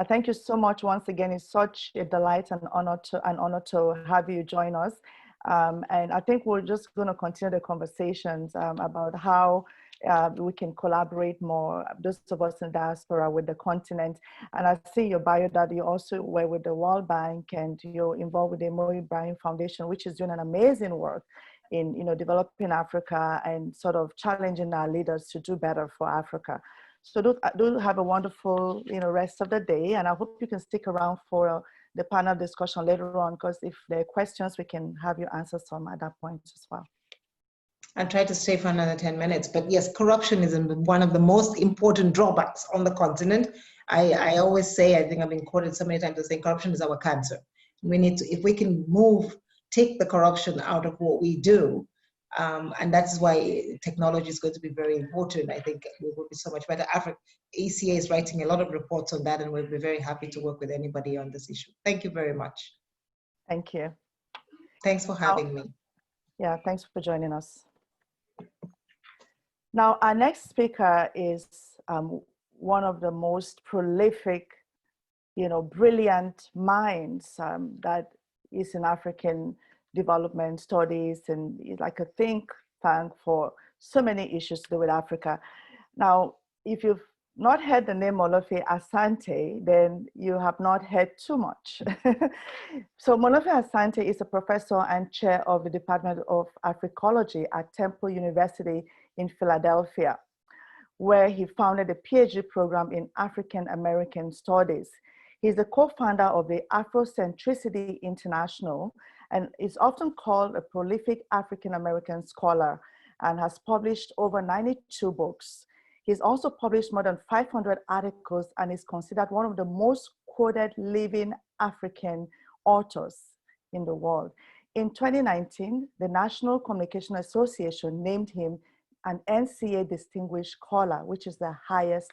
Thank you so much once again. It's such a delight and honor to have you join us. And I think we're just going to continue the conversations about how we can collaborate more, those of us in diaspora with the continent. And I see your bio that you also were with the World Bank and you're involved with the Murray Bryan Foundation, which is doing an amazing work in developing Africa and sort of challenging our leaders to do better for Africa. So do have a wonderful rest of the day, and I hope you can stick around for the panel discussion later on, because if there are questions, we can have you answer some at that point as well. I'll try to stay for another 10 minutes. But yes, corruption is one of the most important drawbacks on the continent. I always say, I think I've been quoted so many times as saying corruption is our cancer. We need to, if we can take the corruption out of what we do, and that's why technology is going to be very important. I think we will be so much better. ACA is writing a lot of reports on that, and we'll be very happy to work with anybody on this issue. Thank you very much. Thank you. Thanks for having me. Yeah, thanks for joining us. Now, our next speaker is one of the most prolific, brilliant minds that is in African development studies, and like a think tank for so many issues to do with Africa. Now, if you've not heard the name Molefi Asante, then you have not heard too much. So Molefi Asante is a professor and chair of the Department of Africology at Temple University in Philadelphia, where he founded a PhD program in African American Studies. He's the co-founder of the Afrocentricity International and is often called a prolific African American scholar and has published over 92 books. He's also published more than 500 articles and is considered one of the most quoted living African authors in the world. In 2019, the National Communication Association named him an NCA Distinguished Scholar, which is the highest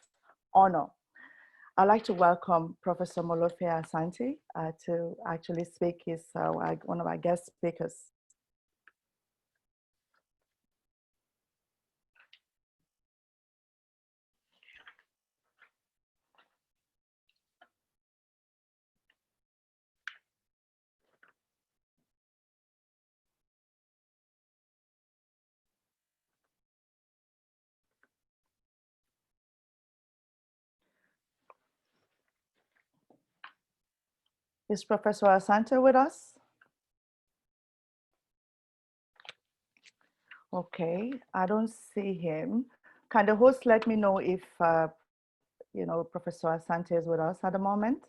honor. I'd like to welcome Professor Molofe Asante to actually speak. He's one of our guest speakers. Is Professor Asante with us? Okay, I don't see him. Can the host let me know if, Professor Asante is with us at the moment?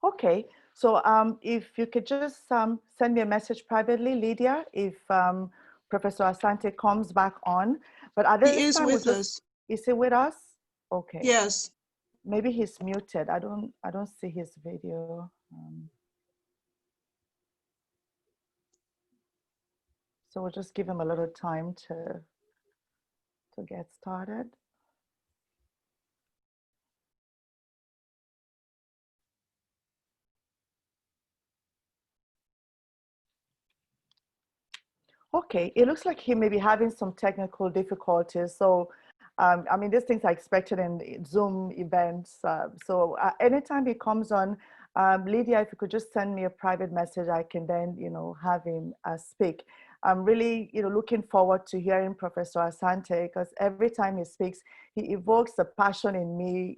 Okay, so if you could just send me a message privately, Lydia, if Professor Asante comes back on. But at this He is time, with us. Is he with us? Okay. Yes. Maybe he's muted. I don't see his video. So we'll just give him a little time to get started. Okay, it looks like he may be having some technical difficulties. So, I mean, these things are expected in Zoom events. So anytime he comes on, Lydia, if you could just send me a private message, I can then, have him speak. I'm really, looking forward to hearing Professor Asante, because every time he speaks, he evokes a passion in me,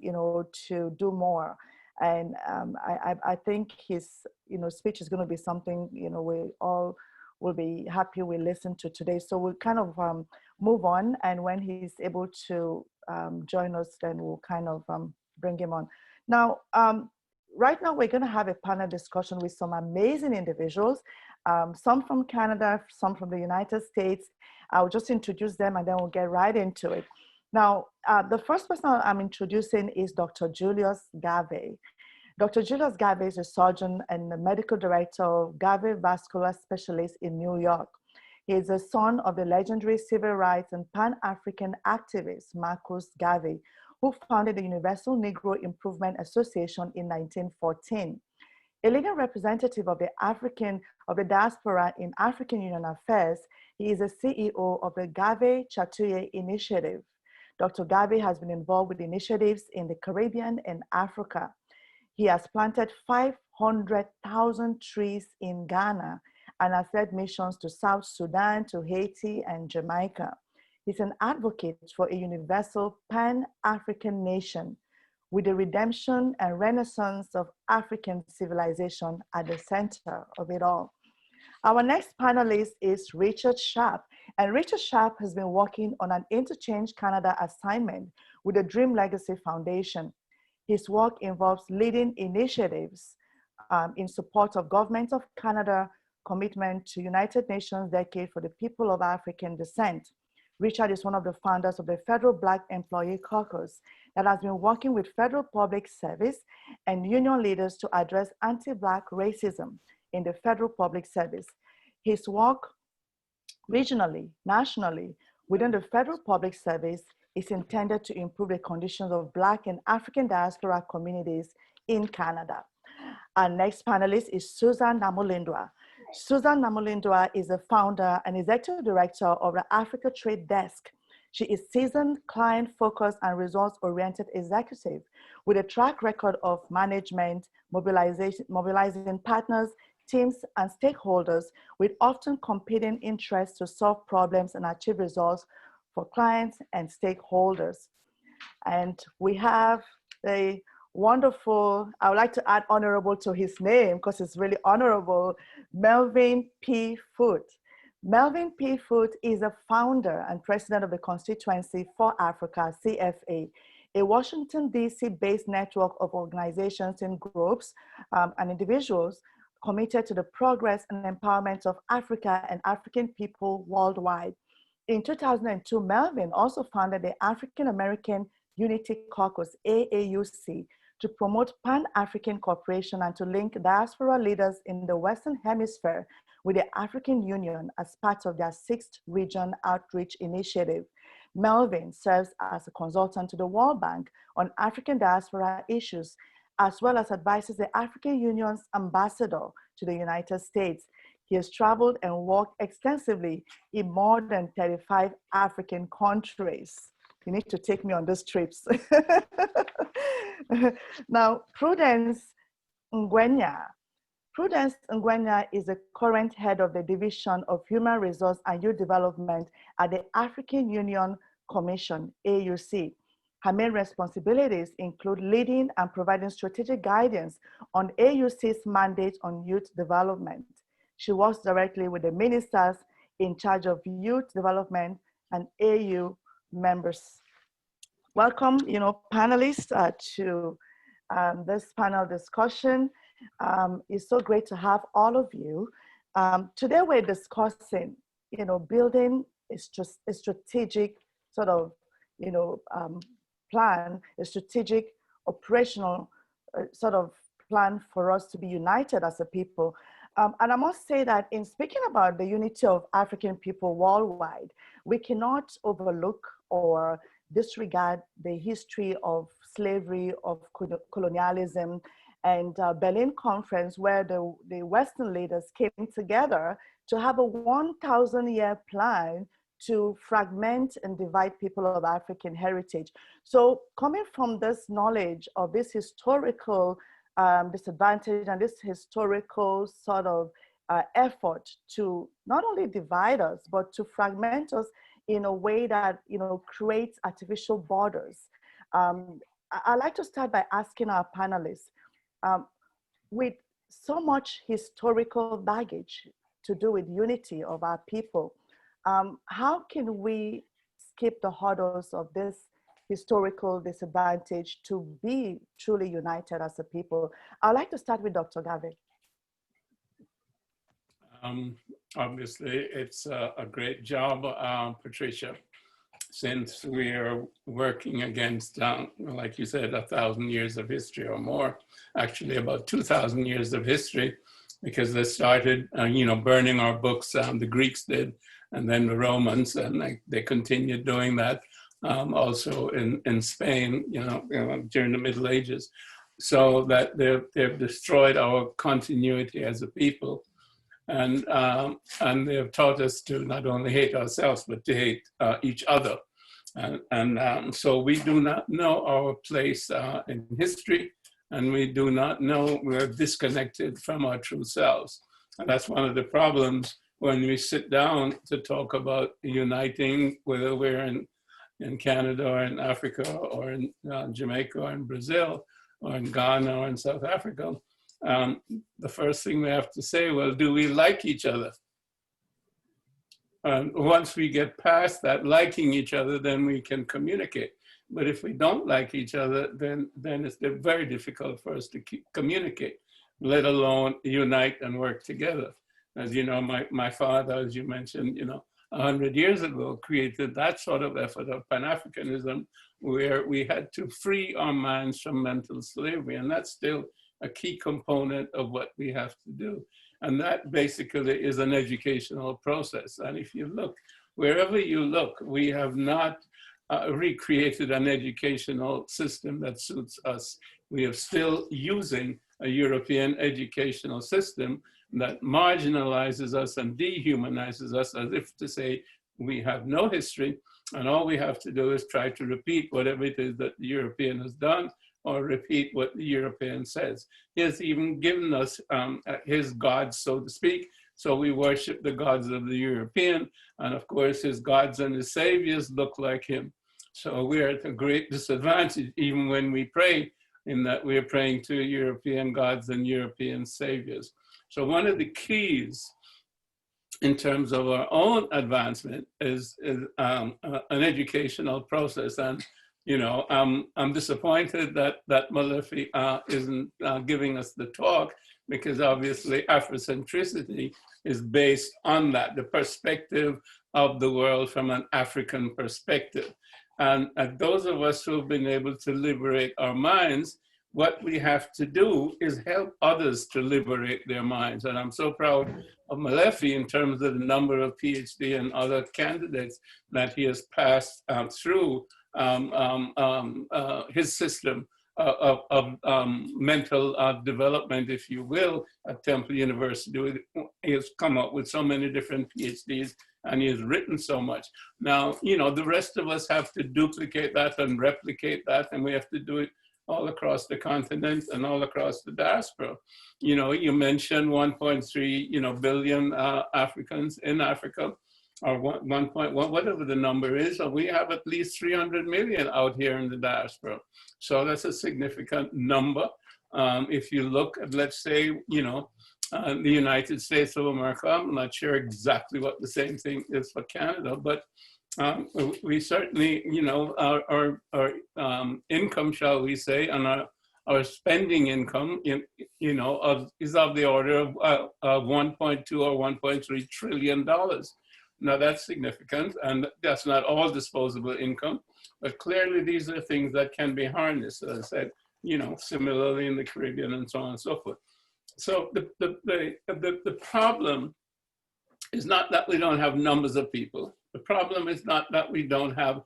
to do more. And I think his, speech is going to be something, we all will be happy we listen to today. So we'll kind of move on, and when he's able to join us, then we'll kind of bring him on. Now, right now we're going to have a panel discussion with some amazing individuals, some from Canada, some from the United States. I'll just introduce them and then we'll get right into it. Now, the first person I'm introducing is Dr. Julius Garvey. Dr. Julius Garvey is a surgeon and the medical director of Garvey Vascular Specialists in New York. He is the son of the legendary civil rights and Pan-African activist Marcus Garvey, who founded the Universal Negro Improvement Association in 1914. A leading representative of the diaspora in African Union affairs, he is the CEO of the Garvey Chatouye Initiative. Dr. Garvey has been involved with initiatives in the Caribbean and Africa. He has planted 500,000 trees in Ghana and has led missions to South Sudan, to Haiti, and Jamaica. He's an advocate for a universal Pan-African nation with the redemption and renaissance of African civilization at the center of it all. Our next panelist is Richard Sharp, and Richard Sharp has been working on an Interchange Canada assignment with the Dream Legacy Foundation. His work involves leading initiatives in support of Government of Canada commitment to United Nations Decade for the People of African Descent. Richard is one of the founders of the Federal Black Employee Caucus that has been working with federal public service and union leaders to address anti-Black racism in the federal public service. His work regionally, nationally, within the federal public service is intended to improve the conditions of Black and African diaspora communities in Canada. Our next panelist is Susan Namolindwa. Susan Namolindwa is the founder and executive director of the Africa Trade Desk. She is seasoned, client-focused, and results-oriented executive with a track record of management, mobilizing partners, teams, and stakeholders with often competing interests to solve problems and achieve results for clients and stakeholders. And we have the wonderful, I would like to add honorable to his name because it's really honorable, Melvin P. Foote. Melvin P. Foote is a founder and president of the Constituency for Africa, CFA, a Washington, D.C. based network of organizations and groups and individuals committed to the progress and empowerment of Africa and African people worldwide. In 2002, Melvin also founded the African American Unity Caucus, AAUC, to promote Pan-African cooperation and to link diaspora leaders in the Western Hemisphere with the African Union as part of their 6th Region Outreach Initiative. Melvin serves as a consultant to the World Bank on African diaspora issues, as well as advises the African Union's ambassador to the United States. He has traveled and worked extensively in more than 35 African countries. You need to take me on these trips. Now, Prudence Ngwenya. Prudence Ngwenya is the current head of the Division of Human Resource and Youth Development at the African Union Commission, AUC. Her main responsibilities include leading and providing strategic guidance on AUC's mandate on youth development. She works directly with the ministers in charge of youth development and AU members. Welcome, panelists to this panel discussion. It's so great to have all of you. Today we're discussing, building a strategic sort of, plan, a strategic operational sort of plan for us to be united as a people. And I must say that in speaking about the unity of African people worldwide, we cannot overlook or disregard the history of slavery, of colonialism, and Berlin Conference, where the Western leaders came together to have a 1,000-year plan to fragment and divide people of African heritage. So coming from this knowledge of this historical disadvantage and this historical sort of effort to not only divide us, but to fragment us in a way that, creates artificial borders. I'd like to start by asking our panelists, with so much historical baggage to do with unity of our people, how can we skip the hurdles of this historical disadvantage to be truly united as a people? I'd like to start with Dr. Garvey. Obviously, it's a great job, Patricia, since we are working against, like you said, 1,000 years of history or more, actually about 2,000 years of history, because they started, burning our books, the Greeks did, and then the Romans, and they continued doing that also in Spain, during the Middle Ages, so that they've destroyed our continuity as a people. And they have taught us to not only hate ourselves, but to hate each other. So we do not know our place in history, and we do not know, we're disconnected from our true selves. And that's one of the problems when we sit down to talk about uniting, whether we're in Canada or in Africa or in Jamaica or in Brazil or in Ghana or in South Africa. The first thing we have to say, well, do we like each other? And once we get past that liking each other, then we can communicate. But if we don't like each other, then it's very difficult for us to communicate, let alone unite and work together. As you know, my father, as you mentioned, 100 years ago, created that sort of effort of Pan-Africanism, where we had to free our minds from mental slavery. And that's still a key component of what we have to do. And that basically is an educational process. And if you look, wherever you look, we have not recreated an educational system that suits us. We are still using a European educational system that marginalizes us and dehumanizes us, as if to say we have no history, and all we have to do is try to repeat whatever it is that the European has done, or repeat what the European says. He has even given us his gods, so to speak, so we worship the gods of the European, and of course his gods and his saviors look like him. So we're at a great disadvantage, even when we pray, in that we're praying to European gods and European saviors. So one of the keys in terms of our own advancement is an educational process. And I'm disappointed that Malefi isn't giving us the talk, because obviously Afrocentricity is based on that, the perspective of the world from an African perspective. And those of us who have been able to liberate our minds, what we have to do is help others to liberate their minds. And I'm so proud of Malefi in terms of the number of PhD and other candidates that he has passed through his system of mental development, if you will, at Temple University. He has come up with so many different PhDs, and he has written so much. Now, you know, the rest of us have to duplicate that and replicate that, and we have to do it all across the continent and all across the diaspora. You know, you mentioned 1.3 billion Africans in Africa, or 1.1, whatever the number is. So we have at least 300 million out here in the diaspora. So that's a significant number. If you look at, let's say, the United States of America, I'm not sure exactly what the same thing is for Canada, but we certainly, our income, shall we say, and our spending income, is of the order of 1.2 or 1.3 trillion dollars. Now that's significant, and that's not all disposable income, but clearly these are things that can be harnessed, as I said, similarly in the Caribbean and so on and so forth. So the problem is not that we don't have numbers of people. The problem is not that we don't have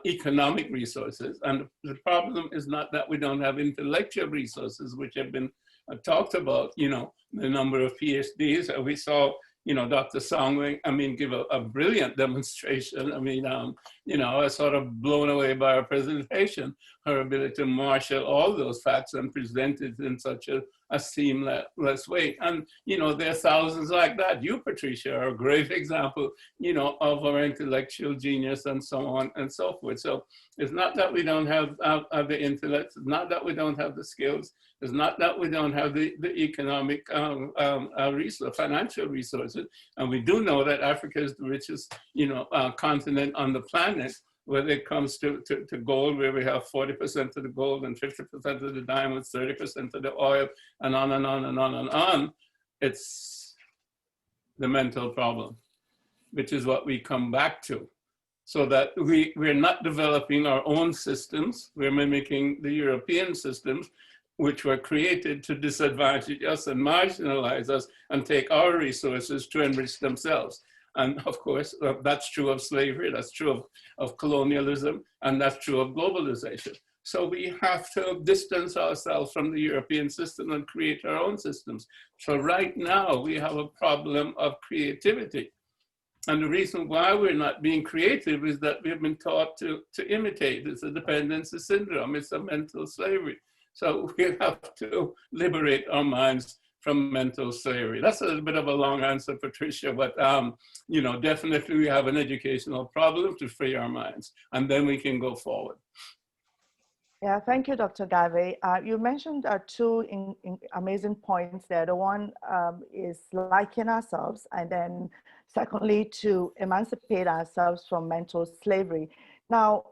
economic resources. And the problem is not that we don't have intellectual resources, which have been talked about, the number of PhDs. We saw, Dr. Songway, give a brilliant demonstration. I was sort of blown away by her presentation, her ability to marshal all those facts and present it in such a seamless way. And, there are thousands like that. You, Patricia, are a great example, of our intellectual genius and so on and so forth. So it's not that we don't have the intellect, it's not that we don't have the skills, it's not that we don't have the economic financial resources. And we do know that Africa is the richest, continent on the planet when it comes to gold, where we have 40% of the gold and 50% of the diamonds, 30% of the oil, and on and on and on and on. It's the mental problem, which is what we come back to. So that we're not developing our own systems, we're mimicking the European systems, which were created to disadvantage us and marginalize us and take our resources to enrich themselves. And of course, that's true of slavery, that's true of colonialism, and that's true of globalization. So we have to distance ourselves from the European system and create our own systems. So right now, we have a problem of creativity. And the reason why we're not being creative is that we've been taught to imitate. It's a dependency syndrome, it's a mental slavery. So we have to liberate our minds from mental slavery. That's a little bit of a long answer, Patricia, but definitely we have an educational problem to free our minds, and then we can go forward. Yeah, thank you, Dr. Garvey. You mentioned two amazing points there. The one is liking ourselves, and then secondly, to emancipate ourselves from mental slavery. Now,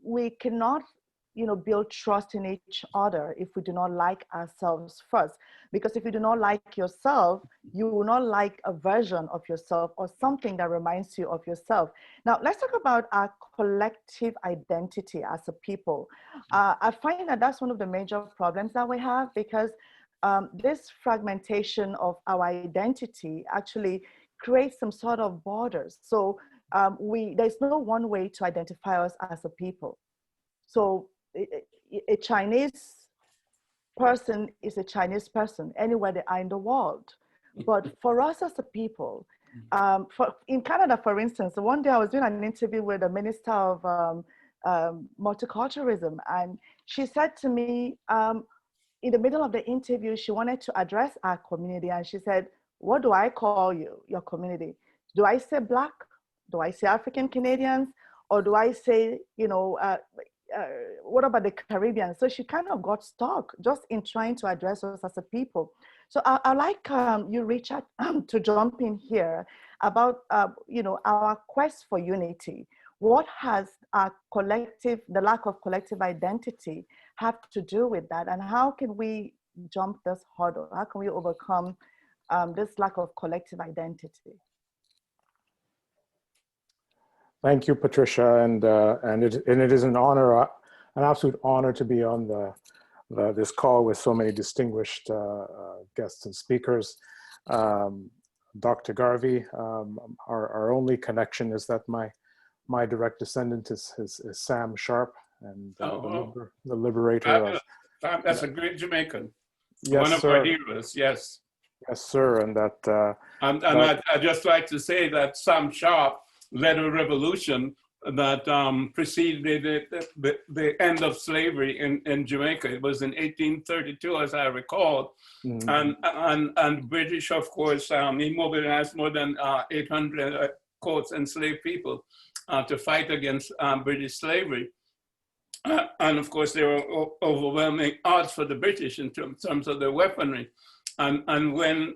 we cannot build trust in each other if we do not like ourselves first. Because if you do not like yourself, you will not like a version of yourself or something that reminds you of yourself. Now, let's talk about our collective identity as a people. I find that that's one of the major problems that we have, because this fragmentation of our identity actually creates some sort of borders. So there's no one way to identify us as a people. So a Chinese person is a Chinese person anywhere they are in the world. But for us as a people, in Canada, for instance, one day I was doing an interview with the Minister of Multiculturalism, and she said to me, in the middle of the interview, she wanted to address our community, and she said, "What do I call you, your community? Do I say Black? Do I say African Canadians? Or do I say, what about the Caribbean?" So she kind of got stuck just in trying to address us as a people. So I like you, Richard, to jump in here about, our quest for unity. What has the lack of collective identity have to do with that? And how can we jump this hurdle? How can we overcome this lack of collective identity? Thank you, Patricia, and it is an honor, an absolute honor to be on the this call with so many distinguished guests and speakers. Dr. Garvey, our only connection is that my direct descendant is Sam Sharp, and the liberator of. That's a great Jamaican. Yes, one of sir. our heroes, yes. Yes, sir, and that. I'd just like to say that Sam Sharp led a revolution that preceded the end of slavery in Jamaica. It was in 1832, as I recall. Mm-hmm. And British, of course, he mobilized more than 800 quotes enslaved people to fight against British slavery. And of course, there were overwhelming odds for the British in terms of their weaponry. And when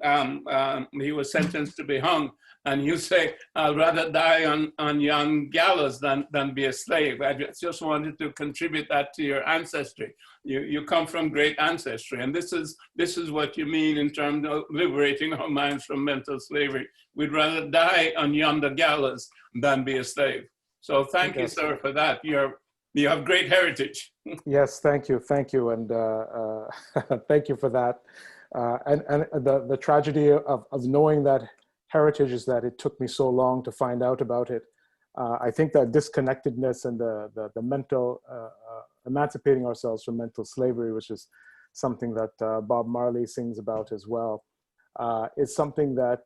he was sentenced to be hung, and you say, I'd rather die on young gallows than be a slave. I just wanted to contribute that to your ancestry. You come from great ancestry. And this is what you mean in terms of liberating our minds from mental slavery. We'd rather die on yonder gallows than be a slave. So thank you, sir, for that. You have great heritage. Yes, thank you, and thank you for that. And the tragedy of knowing that heritage is that it took me so long to find out about it. I think that disconnectedness and the mental, emancipating ourselves from mental slavery, which is something that Bob Marley sings about as well, is something that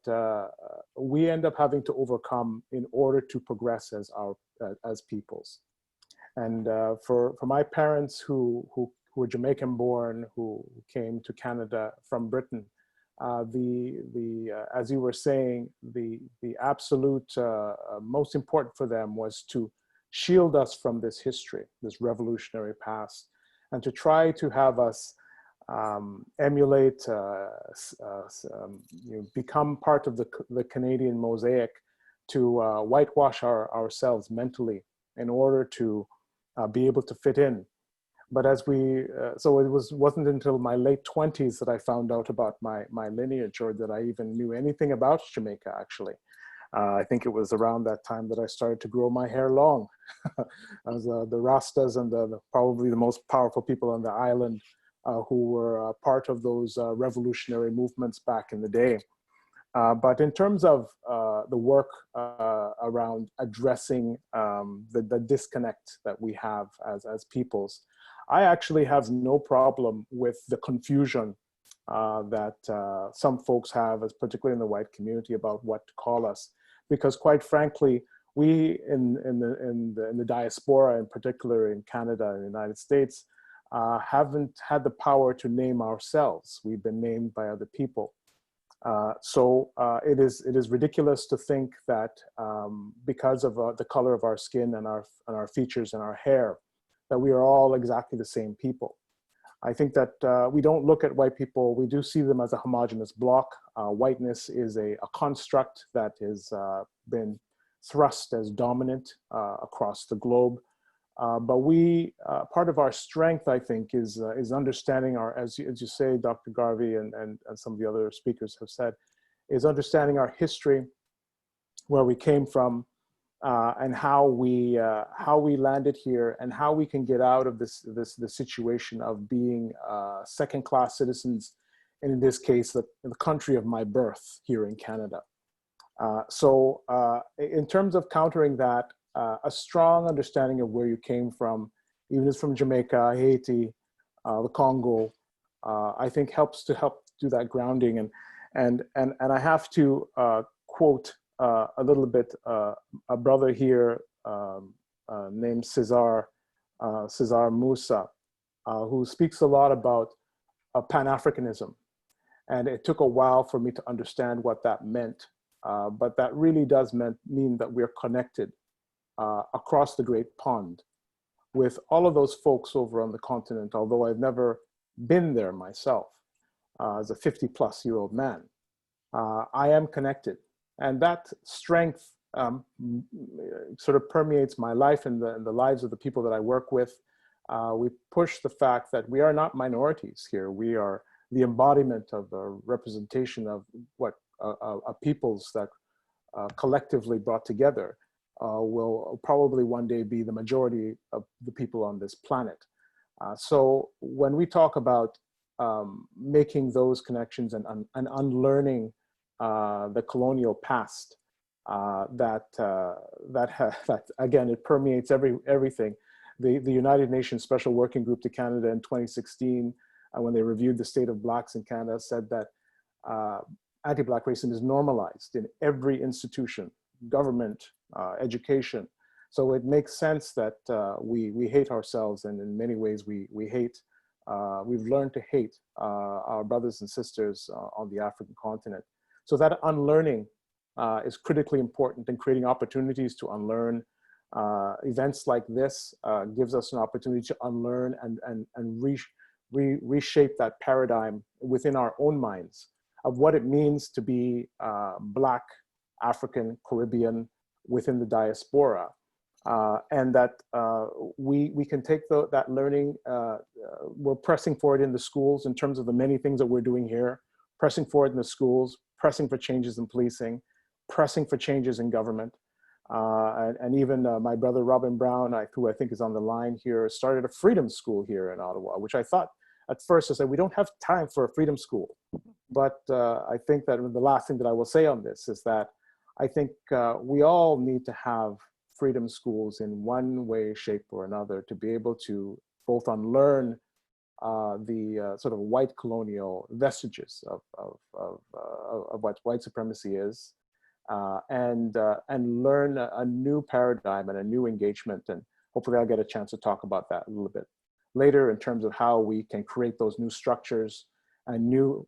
we end up having to overcome in order to progress as peoples. And for my parents who were Jamaican born, who came to Canada from Britain, as you were saying, the absolute most important for them was to shield us from this history, this revolutionary past, and to try to have us emulate, become part of the Canadian mosaic, to whitewash ourselves mentally in order to be able to fit in. But as so it wasn't until my late 20s that I found out about my lineage, or that I even knew anything about Jamaica, actually. I think it was around that time that I started to grow my hair long. As the Rastas and probably the most powerful people on the island who were part of those revolutionary movements back in the day. But in terms of the work around addressing the disconnect that we have as peoples, I actually have no problem with the confusion that some folks have, particularly in the white community, about what to call us. Because quite frankly, we in the diaspora, in particular in Canada and the United States, haven't had the power to name ourselves. We've been named by other people. So it is ridiculous to think that because of the color of our skin and our features and our hair, that we are all exactly the same people. I think that we don't look at white people, we do see them as a homogeneous block. Whiteness is a construct that has been thrust as dominant across the globe. But part of our strength, I think, is understanding as you say, Dr. Garvey and some of the other speakers have said, is understanding our history, where we came from, and how we landed here, and how we can get out of this situation of being second-class citizens, and in this case, the country of my birth here in Canada. So in terms of countering that, a strong understanding of where you came from, even if it's from Jamaica, Haiti, the Congo, I think helps do that grounding. And I have to quote a little bit a brother here named Cesar Musa, who speaks a lot about Pan-Africanism. And it took a while for me to understand what that meant, but that really does mean that we're connected across the great pond with all of those folks over on the continent, although I've never been there myself as a 50-plus-year-old man. I am connected, and that strength sort of permeates my life and the lives of the people that I work with. We push the fact that we are not minorities here. We are the embodiment of a representation of what a peoples that collectively brought together will probably one day be the majority of the people on this planet. So when we talk about making those connections and unlearning the colonial past, that again, it permeates everything. The United Nations Special Working Group to Canada in 2016, when they reviewed the state of Blacks in Canada, said that anti-Black racism is normalized in every institution, government, education. So it makes sense that we hate ourselves, and in many ways we hate, we've learned to hate our brothers and sisters on the African continent. So that unlearning is critically important in creating opportunities to unlearn. Events like this gives us an opportunity to unlearn and reshape that paradigm within our own minds of what it means to be Black, African, Caribbean within the diaspora. And that we can take that learning, we're pressing forward in the schools in terms of the many things that we're doing here, pressing forward in the schools, pressing for changes in policing, pressing for changes in government. And even my brother Robin Brown, who I think is on the line here, started a freedom school here in Ottawa, which I thought at first I said, we don't have time for a freedom school. But I think that the last thing that I will say on this is that I think we all need to have freedom schools in one way, shape, or another to be able to both unlearn the sort of white colonial vestiges of what white supremacy is, and learn a new paradigm and a new engagement. And hopefully I'll get a chance to talk about that a little bit later in terms of how we can create those new structures and new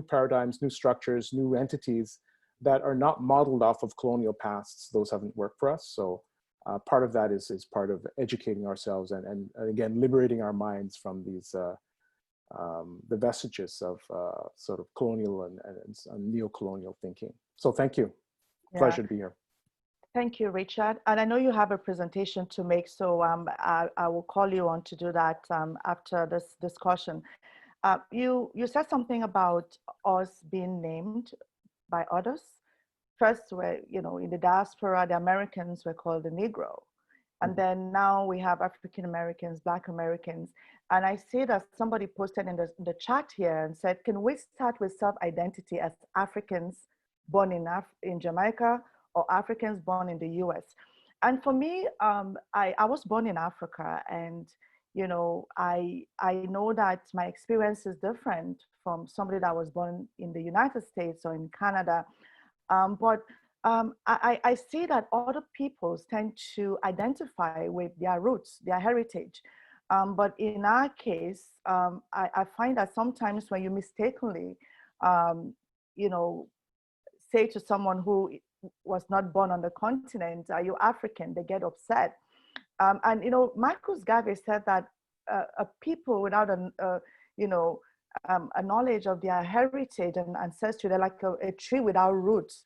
paradigms, new structures, new entities that are not modeled off of colonial pasts. Those haven't worked for us. So part of that is part of educating ourselves and again, liberating our minds from these, the vestiges of sort of colonial and neo-colonial thinking. So thank you. Pleasure to be here. Thank you, Richard. And I know you have a presentation to make, so I will call you on to do that after this discussion. You said something about us being named by others. First, in the diaspora, the Americans were called the Negro. And then now we have African Americans, Black Americans. And I see that somebody posted in the chat here and said, can we start with self-identity as Africans born in Jamaica or Africans born in the US? And for me, I was born in Africa, and I know that my experience is different from somebody that was born in the United States or in Canada. But I see that other peoples tend to identify with their roots, their heritage. But in our case, I find that sometimes when you mistakenly, say to someone who was not born on the continent, are you African? They get upset. And Marcus Garvey said that a people without a knowledge of their heritage and ancestry, they're like a tree without roots,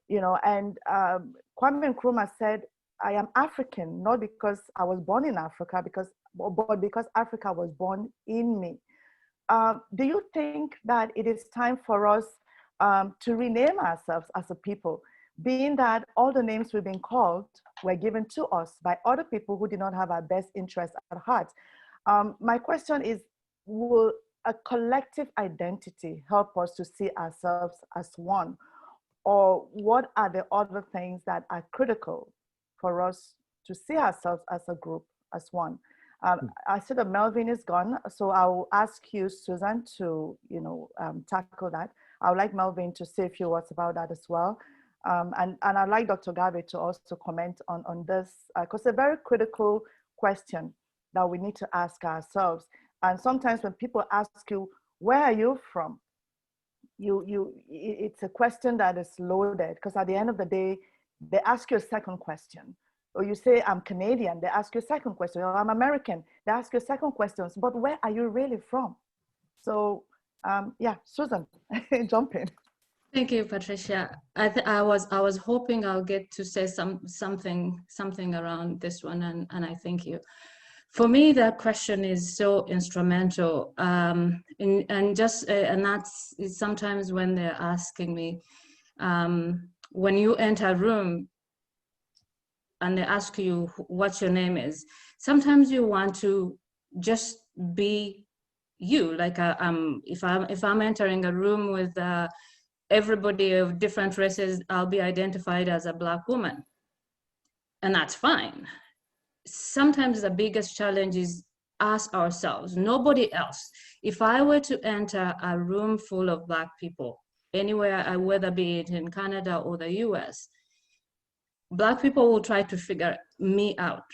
and Kwame Nkrumah said, I am African, not because I was born in Africa, but because Africa was born in me. Do you think that it is time for us to rename ourselves as a people, being that all the names we've been called were given to us by other people who did not have our best interests at heart? My question is, will a collective identity help us to see ourselves as one? Or what are the other things that are critical for us to see ourselves as a group, as one? I see that Melvin is gone, so I will ask you, Susan, to tackle that. I would like Melvin to say a few words about that as well. And I'd like Dr. Garvey to also comment on this, because it's a very critical question that we need to ask ourselves. And sometimes when people ask you, where are you from? It's a question that is loaded, because at the end of the day, they ask you a second question. Or you say, I'm Canadian, they ask you a second question. Or I'm American, they ask you a second question. But where are you really from? So yeah, Susan, jump in. Thank you, Patricia. I was hoping I'll get to say something around this one, and I thank you. For me, that question is so instrumental, and that's sometimes when they're asking me, when you enter a room, and they ask you what your name is, sometimes you want to just be you. Like if I'm entering a room with everybody of different races, I'll be identified as a Black woman, and that's fine. Sometimes the biggest challenge is us ourselves, nobody else. If I were to enter a room full of Black people, anywhere, whether be it in Canada or the US, Black people will try to figure me out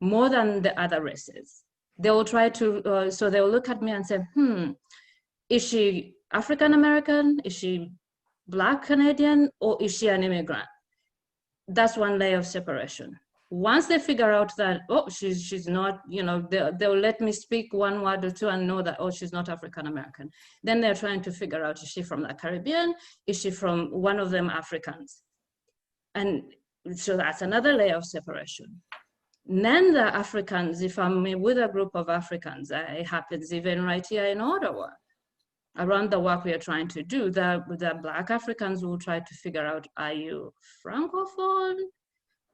more than the other races. They will try to, so they'll look at me and say, is she African American? Is she Black Canadian? Or is she an immigrant? That's one layer of separation. Once they figure out that, oh, she's not, you know, they'll let me speak one word or two and know that, oh, she's not African American. Then they're trying to figure out, is she from the Caribbean? Is she from one of them Africans? And so that's another layer of separation. Then the Africans, if I'm with a group of Africans, it happens even right here in Ottawa, around the work we are trying to do, the Black Africans will try to figure out, are you Francophone?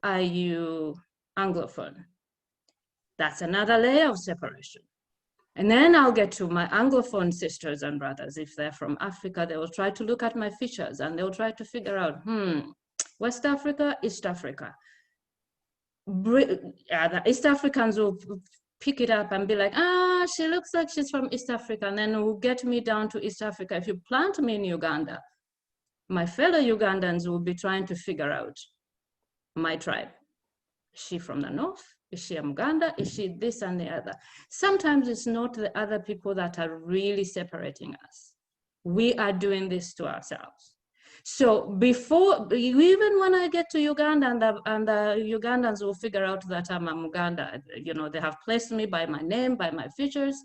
Are you Anglophone? That's another layer of separation. And then I'll get to my Anglophone sisters and brothers. If they're from Africa, they will try to look at my features and they'll try to figure out, West Africa, East Africa. The East Africans will pick it up and be like, she looks like she's from East Africa, and then it will get me down to East Africa. If you plant me in Uganda, my fellow Ugandans will be trying to figure out my tribe. Is she from the north? Is she Muganda? Is she this and the other? Sometimes it's not the other people that are really separating us. We are doing this to ourselves. So before, even when I get to Uganda and the Ugandans will figure out that I'm a Muganda, you know, they have placed me by my name, by my features,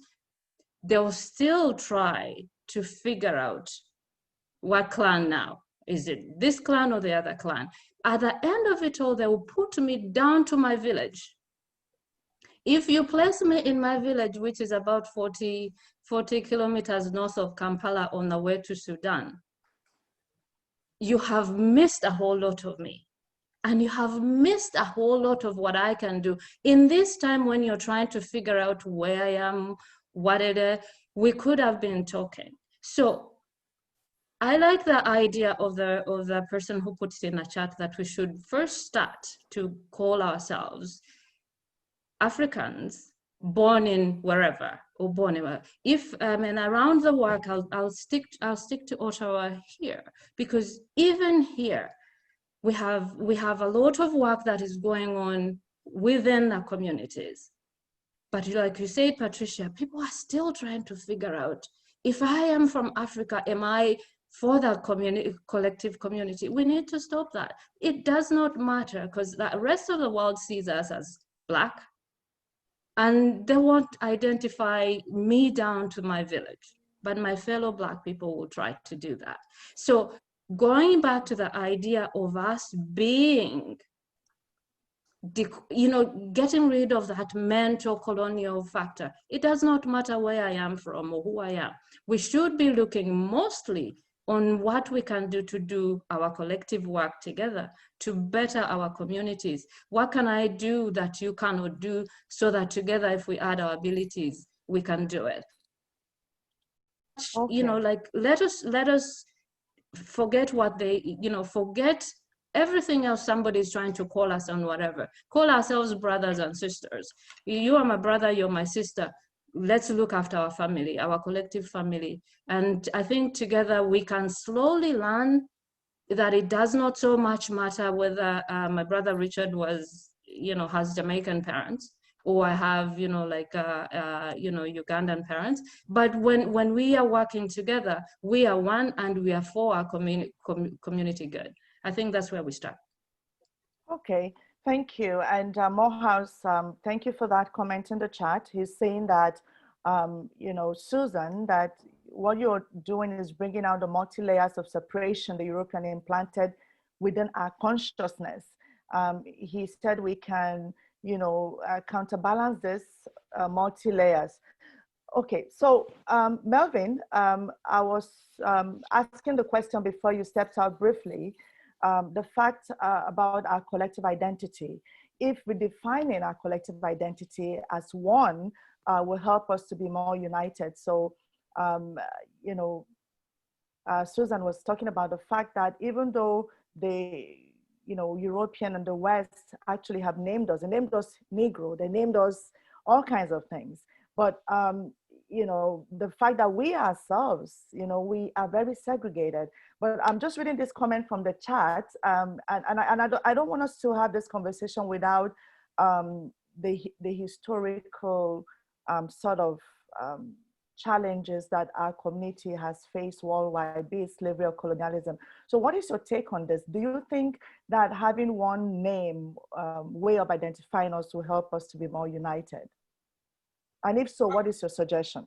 they'll still try to figure out what clan now. Is it this clan or the other clan? At the end of it all, they will put me down to my village. If you place me in my village, which is about 40 kilometers north of Kampala on the way to Sudan, you have missed a whole lot of me. And you have missed a whole lot of what I can do. In this time when you're trying to figure out where I am, what it is, we could have been talking. So I like the idea of the person who put it in a chat that we should first start to call ourselves Africans born in wherever or born in if and around the work, I'll stick to Ottawa here, because even here we have a lot of work that is going on within the communities. But like you say, Patricia, people are still trying to figure out, if I am from Africa, am I for the community, collective community? We need to stop that. It does not matter, because the rest of the world sees us as Black, and they won't identify me down to my village, but my fellow Black people will try to do that. So going back to the idea of us being, you know, getting rid of that mental colonial factor. It does not matter where I am from or who I am. We should be looking mostly on what we can do to do our collective work together to better our communities. What can I do that you cannot do, so that together, if we add our abilities, we can do it? Okay. You know, like, let us forget what they, you know, forget everything else somebody is trying to call us on, whatever. Call ourselves brothers and sisters. You are my brother, you're my sister. Let's look after our family, our collective family. And I think together we can slowly learn that it does not so much matter whether my brother Richard was, you know, has Jamaican parents, or I have, you know, like, you know, Ugandan parents. But when we are working together, we are one and we are for our community good. I think that's where we start. Okay, thank you. And Morehouse, thank you for that comment in the chat. He's saying that, you know, Susan, that what you're doing is bringing out the multi-layers of separation the European implanted within our consciousness. He said we can, you know, counterbalance this multi-layers. Okay, so Melvin, I was asking the question before you stepped out briefly, the fact about our collective identity. if we defining our collective identity as one will help us to be more united. So, you know, Susan was talking about the fact that even though you know, European and the West actually have named us. They named us Negro. They named us all kinds of things. But, you know, the fact that we ourselves, you know, we are very segregated. But I'm just reading this comment from the chat. And I don't want us to have this conversation without the historical sort of challenges that our community has faced worldwide, be it slavery or colonialism. So what is your take on this? Do you think that having one name, way of identifying us will help us to be more united? And if so, what is your suggestion?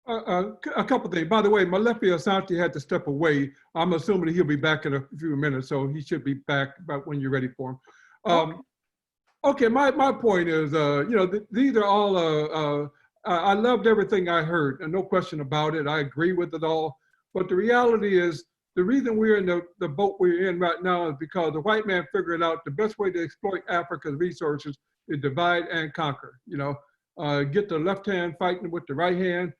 A couple things. By the way, Malefi Asante had to step away. I'm assuming he'll be back in a few minutes, so he should be back about when you're ready for him. Okay, my point is, you know, these are all, I loved everything I heard, and no question about it. I agree with it all. But the reality is, the reason we're in the boat we're in right now is because the white man figured out the best way to exploit Africa's resources is divide and conquer. You know, get the left hand fighting with the right hand,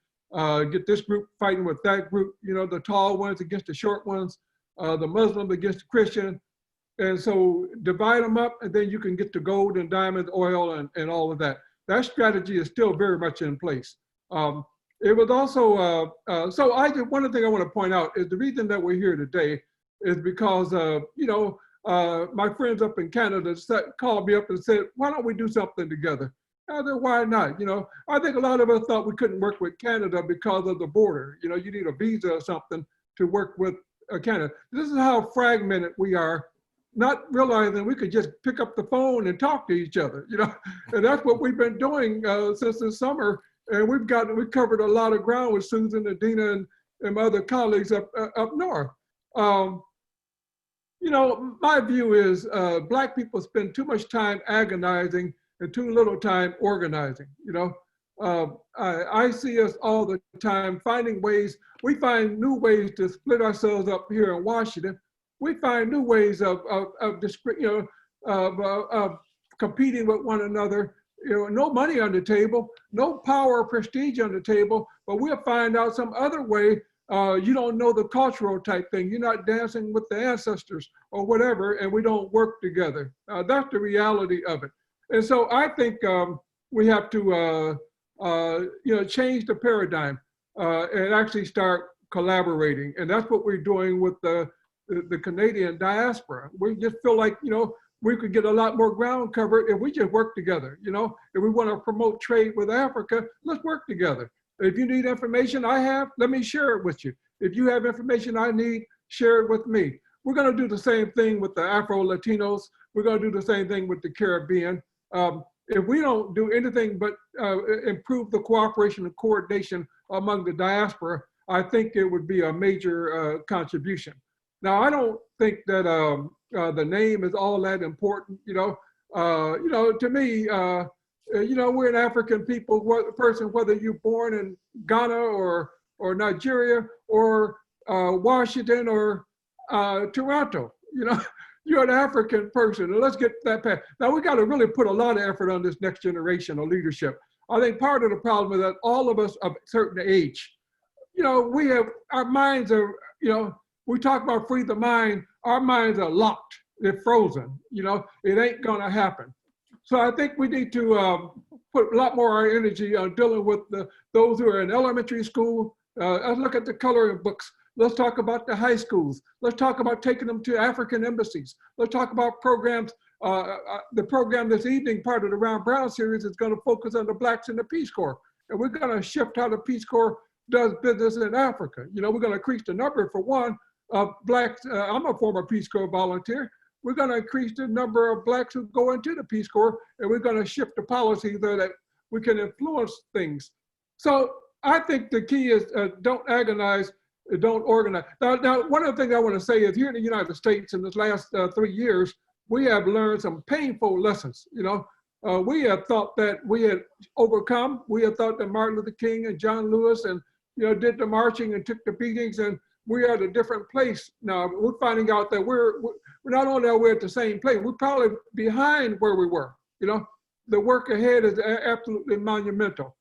get this group fighting with that group, you know, the tall ones against the short ones, the Muslim against the Christian. And so divide them up, and then you can get the gold and diamonds, oil, and all of that. That strategy is still very much in place. It was also, one of the things I want to point out is the reason that we're here today is because, you know, my friends up in Canada called me up and said, why don't we do something together? I said, why not? You know, I think a lot of us thought we couldn't work with Canada because of the border. You know, you need a visa or something to work with Canada. This is how fragmented we are, not realizing we could just pick up the phone and talk to each other, you know, and that's what we've been doing since this summer. And we've covered a lot of ground with Susan and Dina and my other colleagues up north. You know, my view is Black people spend too much time agonizing and too little time organizing, you know. I see us all the time finding ways, we find new ways to split ourselves up here in Washington. We find new ways of competing with one another. You know, no money on the table, no power or prestige on the table, but we'll find out some other way. You don't know the cultural type thing. You're not dancing with the ancestors or whatever, and we don't work together. That's the reality of it. And so I think we have to, you know, change the paradigm and actually start collaborating. And that's what we're doing with the Canadian diaspora. We just feel like, you know, we could get a lot more ground covered if we just work together. You know, if we want to promote trade with Africa, let's work together. If you need information I have, let me share it with you. If you have information I need, share it with me. We're going to do the same thing with the Afro-Latinos. We're going to do the same thing with the Caribbean. If we don't do anything but improve the cooperation and coordination among the diaspora, I think it would be a major contribution. Now, I don't think that the name is all that important. You know, to me, you know, we're an African person, whether you're born in Ghana or Nigeria or Washington or Toronto. You know, you're an African person, and let's get that past. Now, we got to really put a lot of effort on this next generation of leadership. I think part of the problem is that all of us of a certain age, you know, we have, our minds are, you know, we talk about free the mind, our minds are locked, they're frozen, you know, it ain't gonna happen. So I think we need to put a lot more of our energy on dealing with those who are in elementary school. Let's look at the coloring books. Let's talk about the high schools. Let's talk about taking them to African embassies. Let's talk about programs. The program this evening, part of the Round Brown series, is gonna focus on the Blacks in the Peace Corps. And we're gonna shift how the Peace Corps does business in Africa. You know, we're gonna increase the number, for one, of Blacks. I'm a former Peace Corps volunteer. We're gonna increase the number of Blacks who go into the Peace Corps, and we're gonna shift the policy so that we can influence things. So I think the key is don't agonize, don't organize. Now, one of the things I wanna say is here in the United States in this last 3 years, we have learned some painful lessons. You know, we have thought that we had overcome. We have thought that Martin Luther King and John Lewis and, you know, did the marching and took the beatings, and we're at a different place now. We're finding out that we're not only are we at the same place, we're probably behind where we were. You know, the work ahead is absolutely monumental.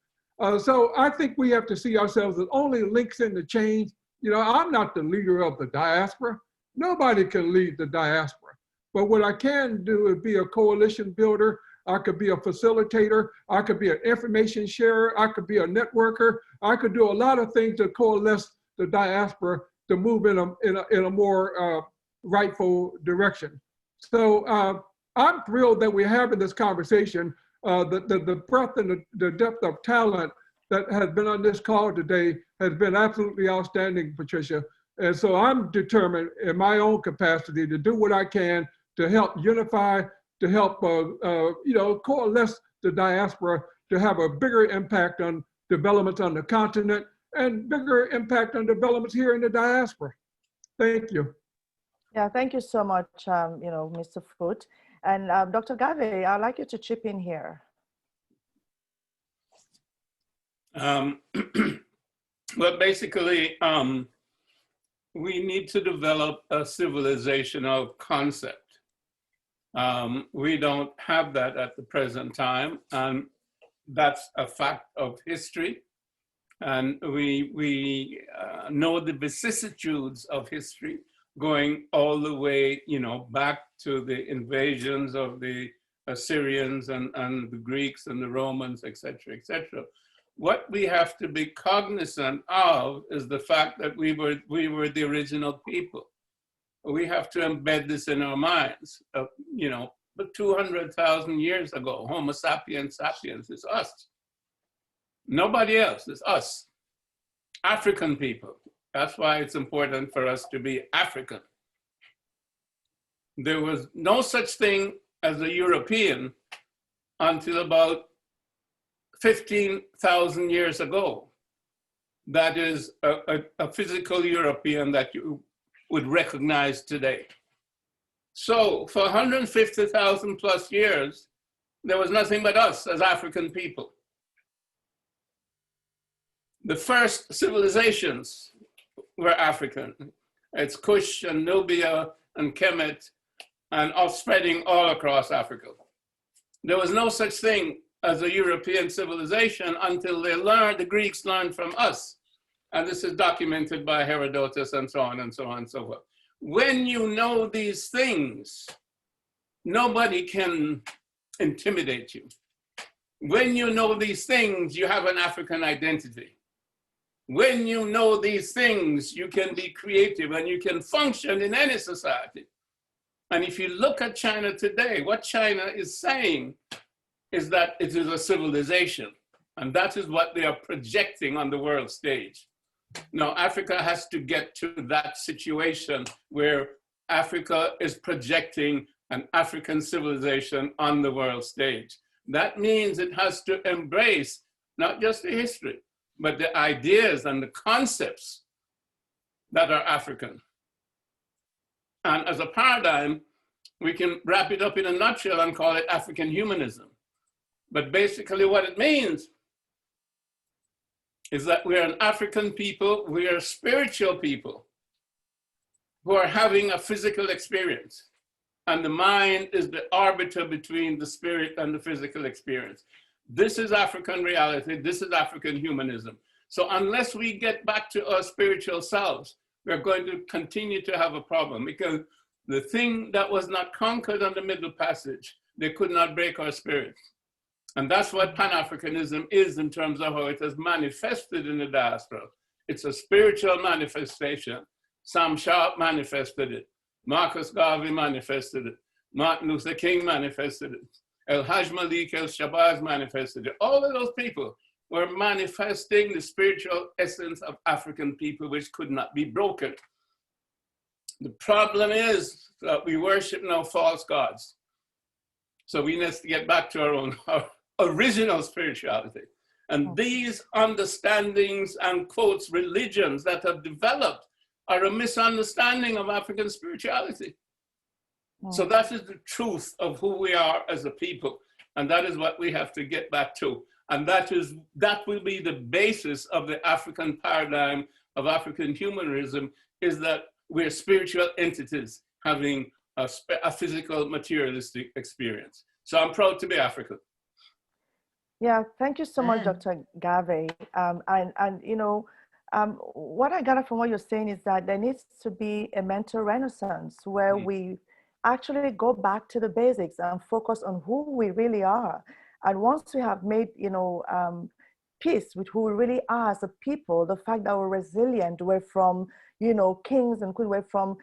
So I think we have to see ourselves as only links in the chain. You know, I'm not the leader of the diaspora. Nobody can lead the diaspora. But what I can do is be a coalition builder. I could be a facilitator. I could be an information sharer. I could be a networker. I could do a lot of things to coalesce the diaspora to move in a more rightful direction. So I'm thrilled that we're having this conversation. The breadth and the depth of talent that has been on this call today has been absolutely outstanding, Patricia. And so I'm determined in my own capacity to do what I can to help unify, to help you know, coalesce the diaspora to have a bigger impact on developments on the continent and bigger impact on developments here in the diaspora. Thank you. Yeah, thank you so much, you know, Mr. Foote. And Dr. Garvey, I'd like you to chip in here. Well, basically, we need to develop a civilizational concept. We don't have that at the present time, and that's a fact of history. And we know the vicissitudes of history going all the way, you know, back to the invasions of the Assyrians and the Greeks and the Romans, et cetera, et cetera. What we have to be cognizant of is the fact that we were the original people. We have to embed this in our minds. You know, but 200,000 years ago, Homo sapiens sapiens is us. Nobody else, it's us. African people. That's why it's important for us to be African. There was no such thing as a European until about 15,000 years ago. That is a physical European that you would recognize today. So for 150,000 plus years, there was nothing but us as African people. The first civilizations were African. It's Kush and Nubia and Kemet and spreading all across Africa. There was no such thing as a European civilization until they learned, the Greeks learned from us. And this is documented by Herodotus and so on and so on and so forth. When you know these things, nobody can intimidate you. When you know these things, you have an African identity. When you know these things, you can be creative and you can function in any society. And if you look at China today, what China is saying is that it is a civilization. And that is what they are projecting on the world stage. Now, Africa has to get to that situation where Africa is projecting an African civilization on the world stage. That means it has to embrace not just the history, but the ideas and the concepts that are African. And as a paradigm, we can wrap it up in a nutshell and call it African humanism. But basically what it means is that we're an African people, we are spiritual people who are having a physical experience. And the mind is the arbiter between the spirit and the physical experience. This is African reality, this is African humanism. So unless we get back to our spiritual selves, we're going to continue to have a problem, because the thing that was not conquered on the Middle Passage, they could not break our spirit. And that's what Pan-Africanism is in terms of how it has manifested in the diaspora. It's a spiritual manifestation. Sam Sharp manifested it. Marcus Garvey manifested it. Martin Luther King manifested it. El Haj Malik El Shabazz manifested it. All of those people were manifesting the spiritual essence of African people, which could not be broken. The problem is that we worship now false gods. So we need to get back to our original spirituality. And these understandings and quotes, religions that have developed are a misunderstanding of African spirituality. So that is the truth of who we are as a people. And that is what we have to get back to. And that will be the basis of the African paradigm of African humanism, is that we're spiritual entities having a physical materialistic experience. So I'm proud to be African. Yeah, thank you so much, Man. Dr. Garvey. What I got from what you're saying is that there needs to be a mental renaissance where we actually go back to the basics and focus on who we really are. And once we have made, peace with who we really are as a people, the fact that we're resilient, we're from, kings and queens, we're from,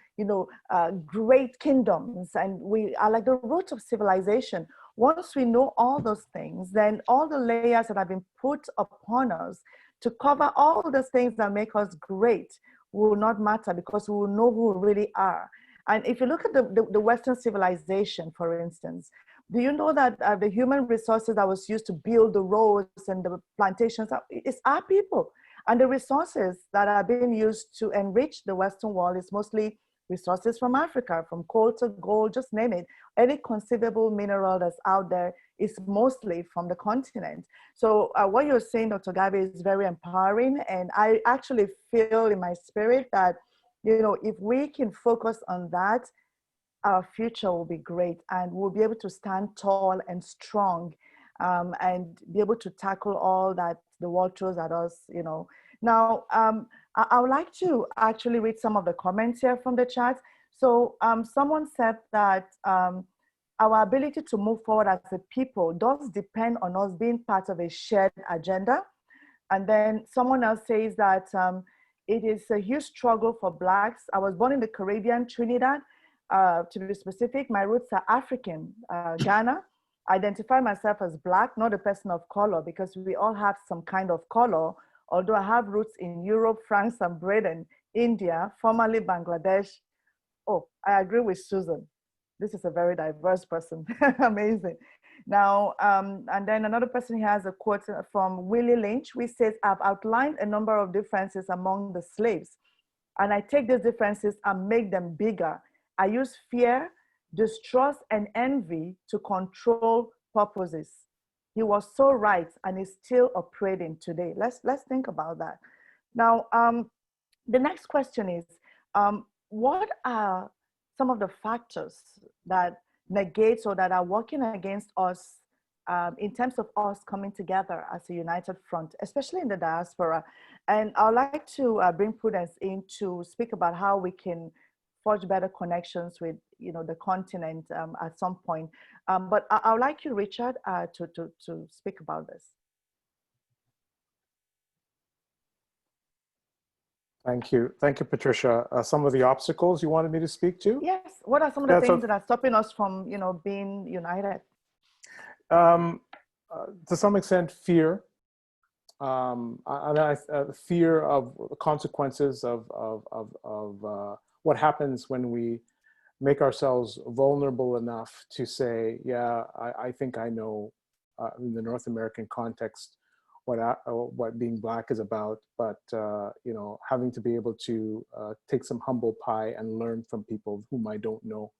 great kingdoms, and we are like the root of civilization. Once we know all those things, then all the layers that have been put upon us to cover all those things that make us great will not matter, because we will know who we really are. And if you look at the Western civilization, for instance, do you know that the human resources that was used to build the roads and the plantations, it's our people. And the resources that are being used to enrich the Western world is mostly resources from Africa, from coal to gold, just name it. Any conceivable mineral that's out there is mostly from the continent. So what you're saying, Dr. Garvey, is very empowering. And I actually feel in my spirit that, if we can focus on that, our future will be great, and we'll be able to stand tall and strong, and be able to tackle all that the world throws at us, Now, I would like to actually read some of the comments here from the chat. So someone said that our ability to move forward as a people does depend on us being part of a shared agenda. And then someone else says that it is a huge struggle for Blacks. I was born in the Caribbean, Trinidad. To be specific, my roots are African, Ghana. I identify myself as Black, not a person of color, because we all have some kind of color, although I have roots in Europe, France, and Britain, India, formerly Bangladesh. Oh, I agree with Susan. This is a very diverse person. Amazing. Now, and then another person has a quote from Willie Lynch, which says, I've outlined a number of differences among the slaves, and I take these differences and make them bigger. I use fear, distrust, and envy to control purposes. He was so right, and is still operating today. Let's think about that. Now, the next question is, what are some of the factors that negate or that are working against us in terms of us coming together as a united front, especially in the diaspora? And I'd like to bring Prudence in to speak about how we can forge better connections with the continent at some point. But I would like you, Richard, to speak about this. Thank you, Patricia. Some of the obstacles you wanted me to speak to? Yes. What are some of the things that are stopping us from, being united? To some extent, fear. Fear of the consequences of what happens when we make ourselves vulnerable enough to say, yeah, I think I know in the North American context what being Black is about, but having to be able to take some humble pie and learn from people whom I don't know,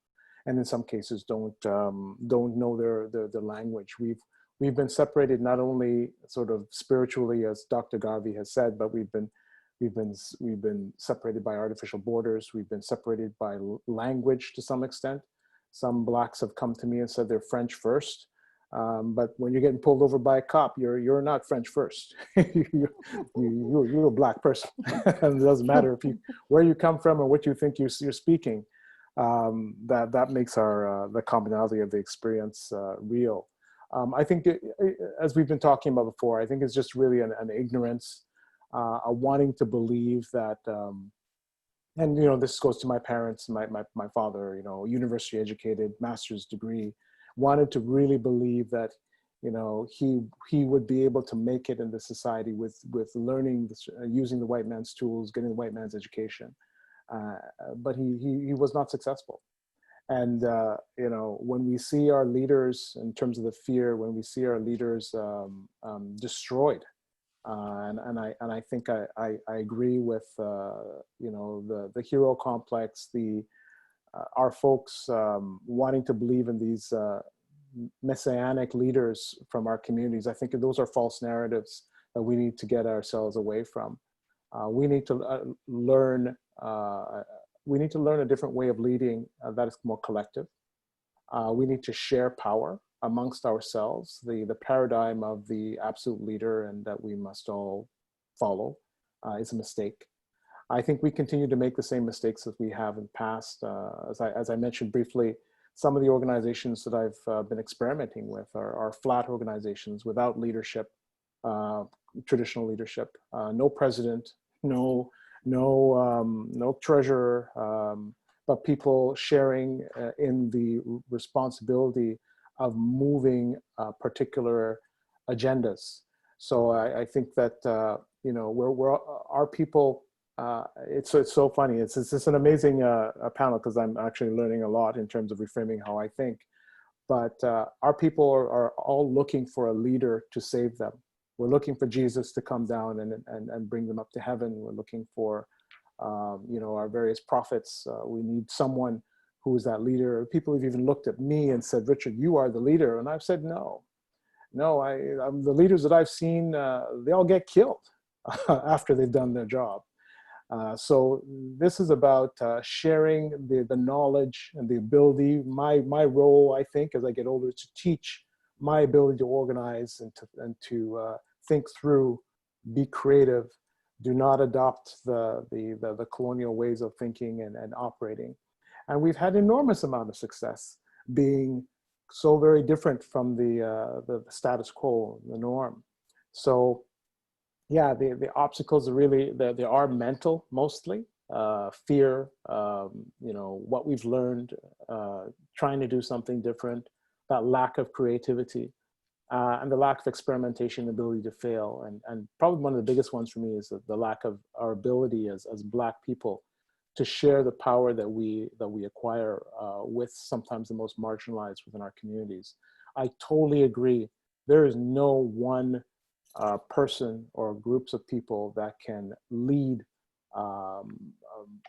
and in some cases don't know their language. We've been separated not only sort of spiritually, as Dr. Garvey has said, but we've been separated by artificial borders. We've been separated by language to some extent. Some Blacks have come to me and said they're French first. But when you're getting pulled over by a cop, you're not French first. you're a Black person. And it doesn't matter where you come from or what you think you're speaking. That makes the commonality of the experience real. I think, as we've been talking about before, I think it's just really an ignorance, a wanting to believe that, and this goes to my parents, my father, university educated, master's degree, wanted to really believe that, he would be able to make it in the society with learning, using the white man's tools, getting the white man's education. But he was not successful. And, when we see our leaders, in terms of the fear, when we see our leaders destroyed, and I think I agree with, the hero complex, our folks wanting to believe in these messianic leaders from our communities. I think those are false narratives that we need to get ourselves away from. We need to learn a different way of leading that is more collective. We need to share power. amongst ourselves, the paradigm of the absolute leader and that we must all follow is a mistake. I think we continue to make the same mistakes as we have in the past. As I mentioned briefly, some of the organizations that I've been experimenting with are flat organizations without leadership, traditional leadership, no president, no treasurer, but people sharing in the responsibility of moving particular agendas. So I think that you know, our people. It's so funny. It's an amazing panel because I'm actually learning a lot in terms of reframing how I think. But our people are all looking for a leader to save them. We're looking for Jesus to come down and bring them up to heaven. We're looking for you know, our various prophets. We need someone who is that leader. People have even looked at me and said, Richard, you are the leader. And I've said, no, I'm the leaders that I've seen, they all get killed after they've done their job. So this is about sharing the knowledge and the ability. My role, I think, as I get older, is to teach my ability to organize and to think through, be creative, do not adopt the colonial ways of thinking and operating. And we've had enormous amount of success being so very different from the status quo, the norm. So yeah, the obstacles are really, they are mental mostly, fear, you know, what we've learned, trying to do something different, that lack of creativity, and the lack of experimentation, ability to fail. And probably one of the biggest ones for me is the lack of our ability as Black people to share the power that we acquire with sometimes the most marginalized within our communities. I totally agree. There is no one person or groups of people that can lead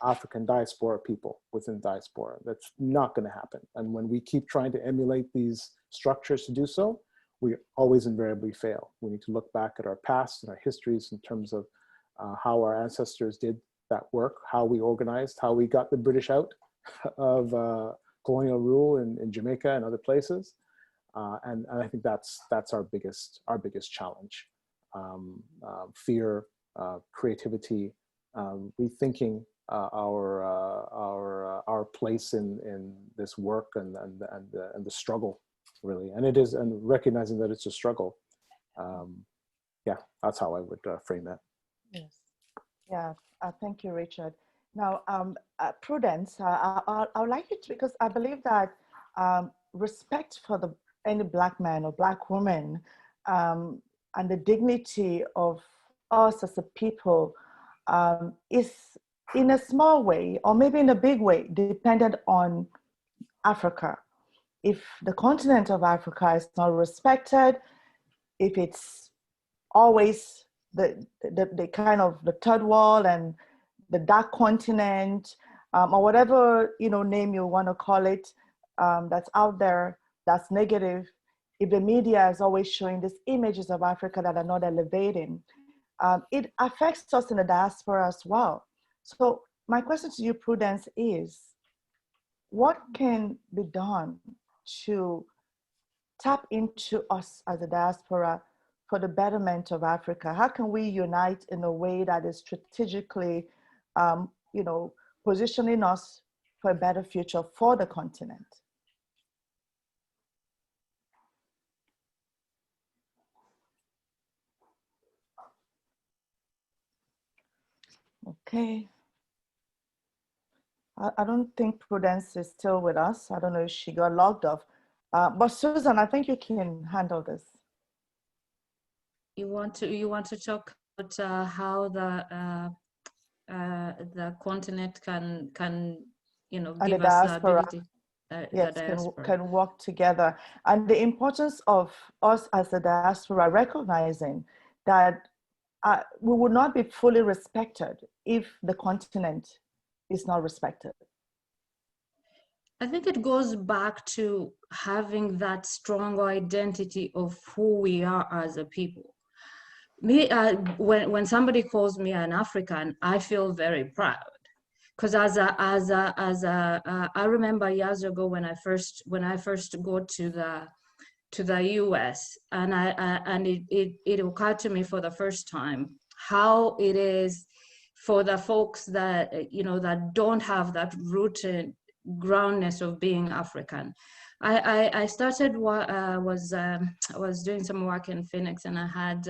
African diaspora people within diaspora. That's not going to happen. And when we keep trying to emulate these structures to do so, we always invariably fail. We need to look back at our past and our histories in terms of how our ancestors did that work, how we organized, how we got the British out of colonial rule in Jamaica and other places. And I think that's our biggest challenge. Fear, creativity, rethinking our place in this work and the struggle, really. And it is, and recognizing that it's a struggle. Yeah, that's how I would frame that. Yes. Yeah. Thank you, Richard. Now, Prudence, I would like you to, because I believe that respect for any Black man or Black woman and the dignity of us as a people is in a small way, or maybe in a big way, dependent on Africa. If the continent of Africa is not respected, if it's always the kind of the third world and the dark continent, or whatever name you want to call it, that's out there, that's negative. If the media is always showing these images of Africa that are not elevating, it affects us in the diaspora as well. So my question to you, Prudence, is what can be done to tap into us as a diaspora for the betterment of Africa? How can we unite in a way that is strategically, positioning us for a better future for the continent? Okay. I don't think Prudence is still with us. I don't know if she got logged off. But Susan, I think you can handle this. You want to talk about how the continent can give us the ability. Yes, can work together, and the importance of us as a diaspora recognizing that we would not be fully respected if the continent is not respected. I think it goes back to having that strong identity of who we are as a people. Me, when somebody calls me an African, I feel very proud, because I remember years ago when I first go to to the US, and it occurred to me for the first time how it is for the folks that, that don't have that rooted groundness of being African. I started, was doing some work in Phoenix, and I had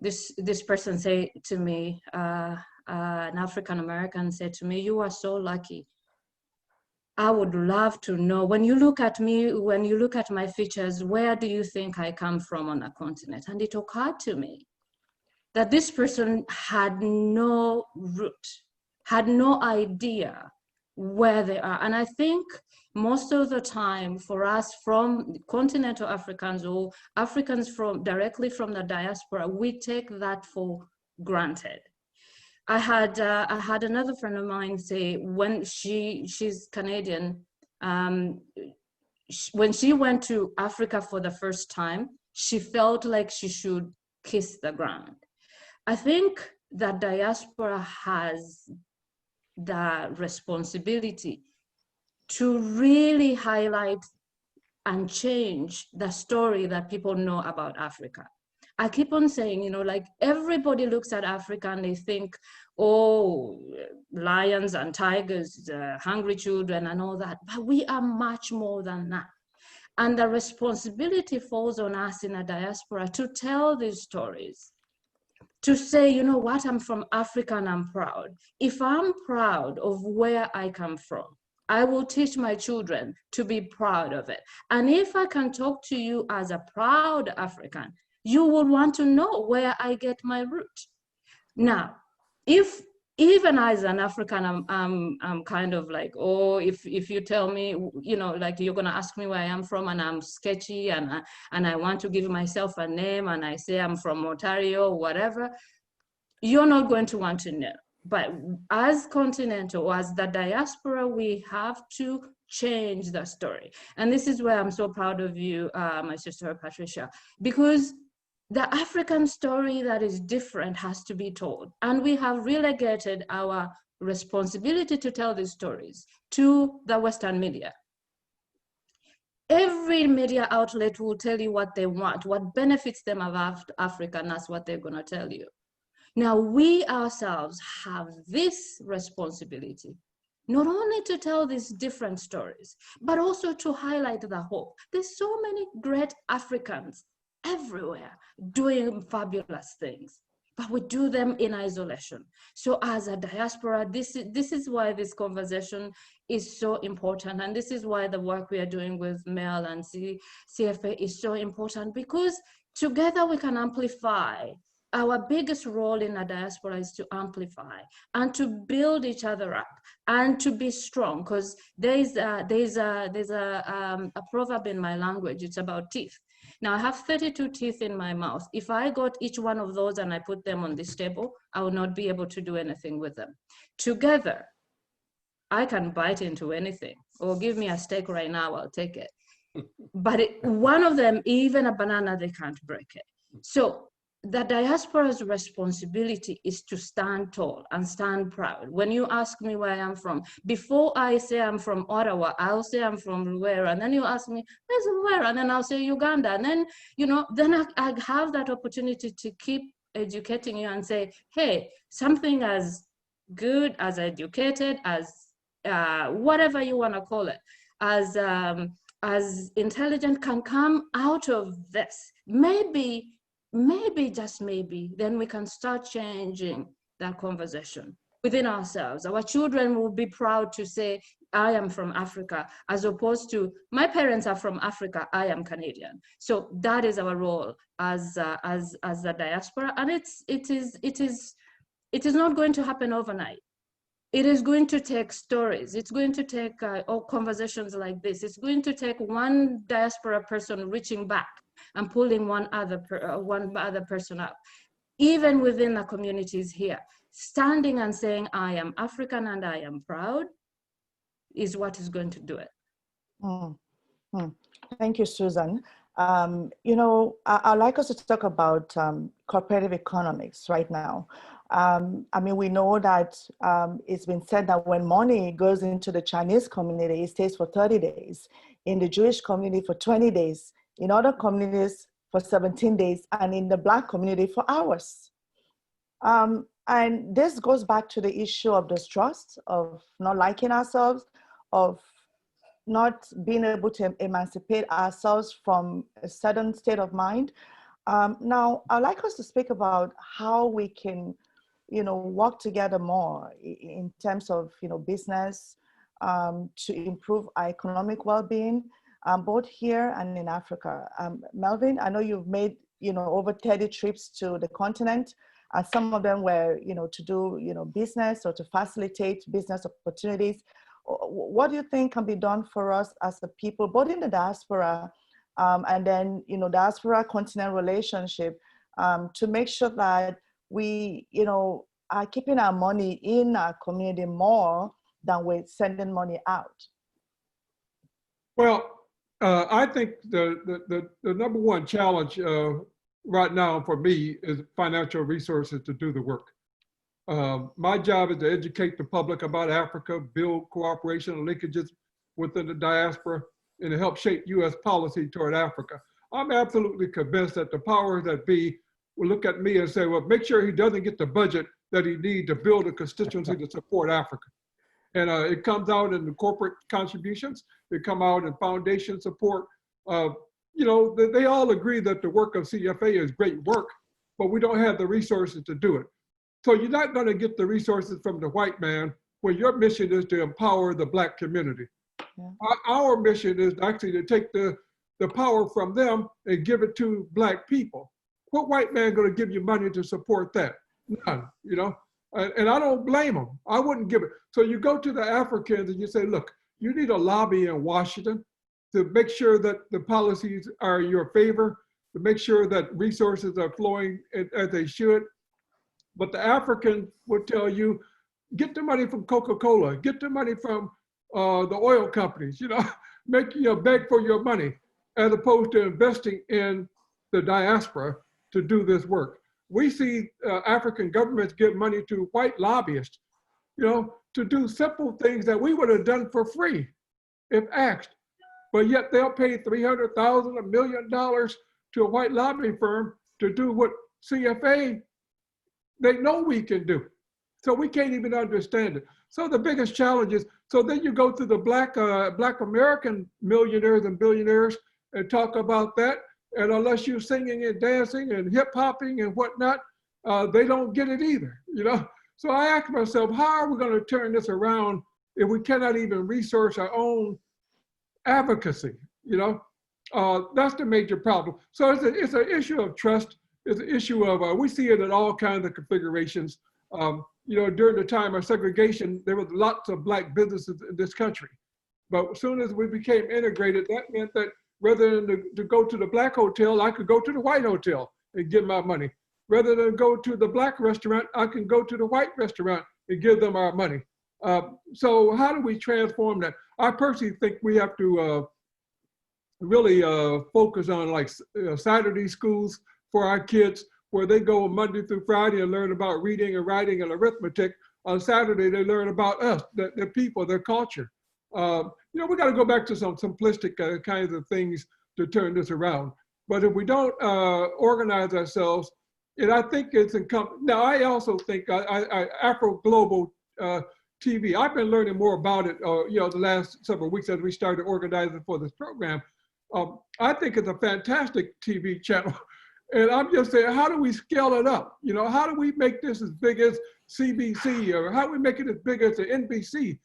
this person say to me, an African American said to me, "You are so lucky. I would love to know, when you look at me, when you look at my features, where do you think I come from on a continent?" And it occurred to me that this person had no root, had no idea where they are. And I think most of the time for us, from continental Africans or Africans directly from the diaspora, we take that for granted. I had another friend of mine say, when she's Canadian, when she went to Africa for the first time, she felt like she should kiss the ground. I think that diaspora has the responsibility to really highlight and change the story that people know about Africa. I keep on saying, like, everybody looks at Africa and they think, oh, lions and tigers, hungry children and all that, but we are much more than that. And the responsibility falls on us in a diaspora to tell these stories, to say, you know what, I'm from Africa and I'm proud. If I'm proud of where I come from, I will teach my children to be proud of it. And if I can talk to you as a proud African, you will want to know where I get my root. Now, if even as an African, I'm kind of like, oh, if you tell me, like, you're gonna ask me where I am from and I'm sketchy and I want to give myself a name and I say I'm from Ontario or whatever, you're not going to want to know. But as Continental, as the diaspora, we have to change the story. And this is where I'm so proud of you, my sister Patricia, because the African story that is different has to be told. And we have relegated our responsibility to tell these stories to the Western media. Every media outlet will tell you what they want, what benefits them of Africa, and that's what they're gonna tell you. Now, we ourselves have this responsibility, not only to tell these different stories, but also to highlight the hope. There's so many great Africans everywhere doing fabulous things, but we do them in isolation. So as a diaspora, this is why this conversation is so important. And this is why the work we are doing with MEL and CFA is so important, because together we can amplify. Our biggest role in a diaspora is to amplify and to build each other up and to be strong, because there's a proverb in my language. It's about teeth. Now, I have 32 teeth in my mouth. If I got each one of those and I put them on this table, I would not be able to do anything with them. Together, I can bite into anything, or give me a steak right now, I'll take it. But one of them, even a banana, they can't break it. So the diaspora's responsibility is to stand tall and stand proud. When you ask me where I am from, before I say I'm from Ottawa, I'll say I'm from Luwera, and then you ask me, where's Luwera? And then I'll say Uganda. And then, then I have that opportunity to keep educating you and say, hey, something as good, as educated, as whatever you want to call it, as intelligent can come out of this. Maybe, just maybe, then we can start changing that conversation within ourselves. Our children will be proud to say, I am from Africa, as opposed to, my parents are from Africa, I am Canadian. So that is our role as the diaspora. And it is not going to happen overnight. It is going to take stories. It's going to take conversations like this. It's going to take one diaspora person reaching back and pulling one other person up. Even within the communities here, standing and saying, I am African and I am proud, is what is going to do it. Thank you, Susan. You know, I'd like us to talk about cooperative economics right now. I mean, we know that it's been said that when money goes into the Chinese community, it stays for 30 days, in the Jewish community for 20 days, in other communities for 17 days, and in the Black community for hours. And this goes back to the issue of distrust, of not liking ourselves, of not being able to emancipate ourselves from a certain state of mind. Now, I'd like us to speak about how we can, you know, work together more in terms of, you know, business to improve our economic well-being, both here and in Africa. Melvin, I know you've made, you know, over 30 trips to the continent. Some of them were, you know, to do, you know, business or to facilitate business opportunities. What do you think can be done for us as the people, both in the diaspora and then, you know, diaspora-continent relationship to make sure that we, you know, are keeping our money in our community more than we're sending money out? Well, I think the number one challenge right now for me is financial resources to do the work. My job is to educate the public about Africa, build cooperation and linkages within the diaspora, and to help shape U.S. policy toward Africa. I'm absolutely convinced that the powers that be will look at me and say, well, make sure he doesn't get the budget that he needs to build a constituency to support Africa. And it comes out in the corporate contributions, it come out in foundation support. You know, they all agree that the work of CFA is great work, but we don't have the resources to do it. So you're not going to get the resources from the white man when your mission is to empower the Black community. Yeah. Our mission is actually to take the power from them and give it to Black people. What white man going to give you money to support that? None, you know, and I don't blame them. I wouldn't give it. So you go to the Africans and you say, look, you need a lobby in Washington to make sure that the policies are in your favor, to make sure that resources are flowing as they should. But the African would tell you, get the money from Coca-Cola, get the money from the oil companies, you know, make you beg for your money, as opposed to investing in the diaspora to do this work. We see African governments give money to white lobbyists, you know, to do simple things that we would have done for free if asked. But yet they'll pay $300,000, $1 million to a white lobby firm to do what CFA, they know we can do. So we can't even understand it. So the biggest challenge is, so then you go to the Black American millionaires and billionaires and talk about that. And unless you're singing and dancing and hip hopping and whatnot, they don't get it either, you know? So I ask myself, how are we going to turn this around if we cannot even resource our own advocacy, you know? That's the major problem. So it's an issue of trust. It's an issue of, we see it in all kinds of configurations. You know, during the time of segregation, there was lots of Black businesses in this country. But as soon as we became integrated, that meant that rather than to go to the Black hotel, I could go to the white hotel and give my money. Rather than go to the Black restaurant, I can go to the white restaurant and give them our money. So how do we transform that? I personally think we have to really focus on like Saturday schools for our kids, where they go Monday through Friday and learn about reading and writing and arithmetic. On Saturday, they learn about us, the people, their culture. You know, we got to go back to some simplistic kinds of things to turn this around. But if we don't organize ourselves, and I think it's incumbent. Now, I also think Afro Global TV, I've been learning more about it, you know, the last several weeks as we started organizing for this program. I think it's a fantastic TV channel. And I'm just saying, how do we scale it up? You know, how do we make this as big as CBC, or how do we make it as big as the NBC?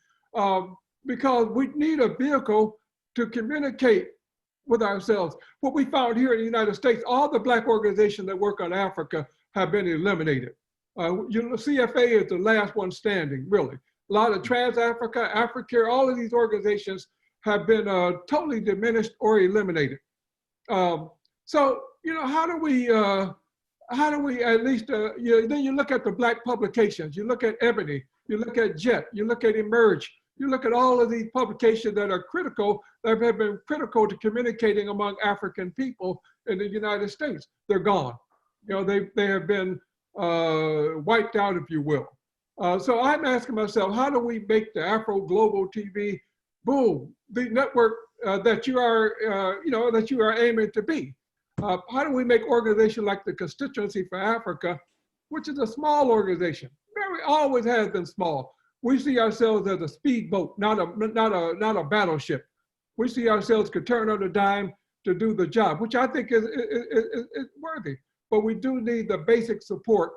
Because we need a vehicle to communicate with ourselves. What we found here in the United States, all the Black organizations that work on Africa have been eliminated. You know, CFA is the last one standing, really. A lot of Trans-Africa, Africare, all of these organizations have been totally diminished or eliminated. So, you know, how do we at least, then you look at the Black publications, you look at Ebony, you look at JET, you look at Emerge, you look at all of these publications that are critical that have been critical to communicating among African people in the United States. They're gone. You know, they have been wiped out, if you will. So I'm asking myself, how do we make the Afro Global TV, boom, the network that you are, that you are aiming to be? How do we make organizations like the Constituency for Africa, which is a small organization, always has been small. We see ourselves as a speedboat, not a battleship. We see ourselves could turn on a dime to do the job, which I think is worthy. But we do need the basic support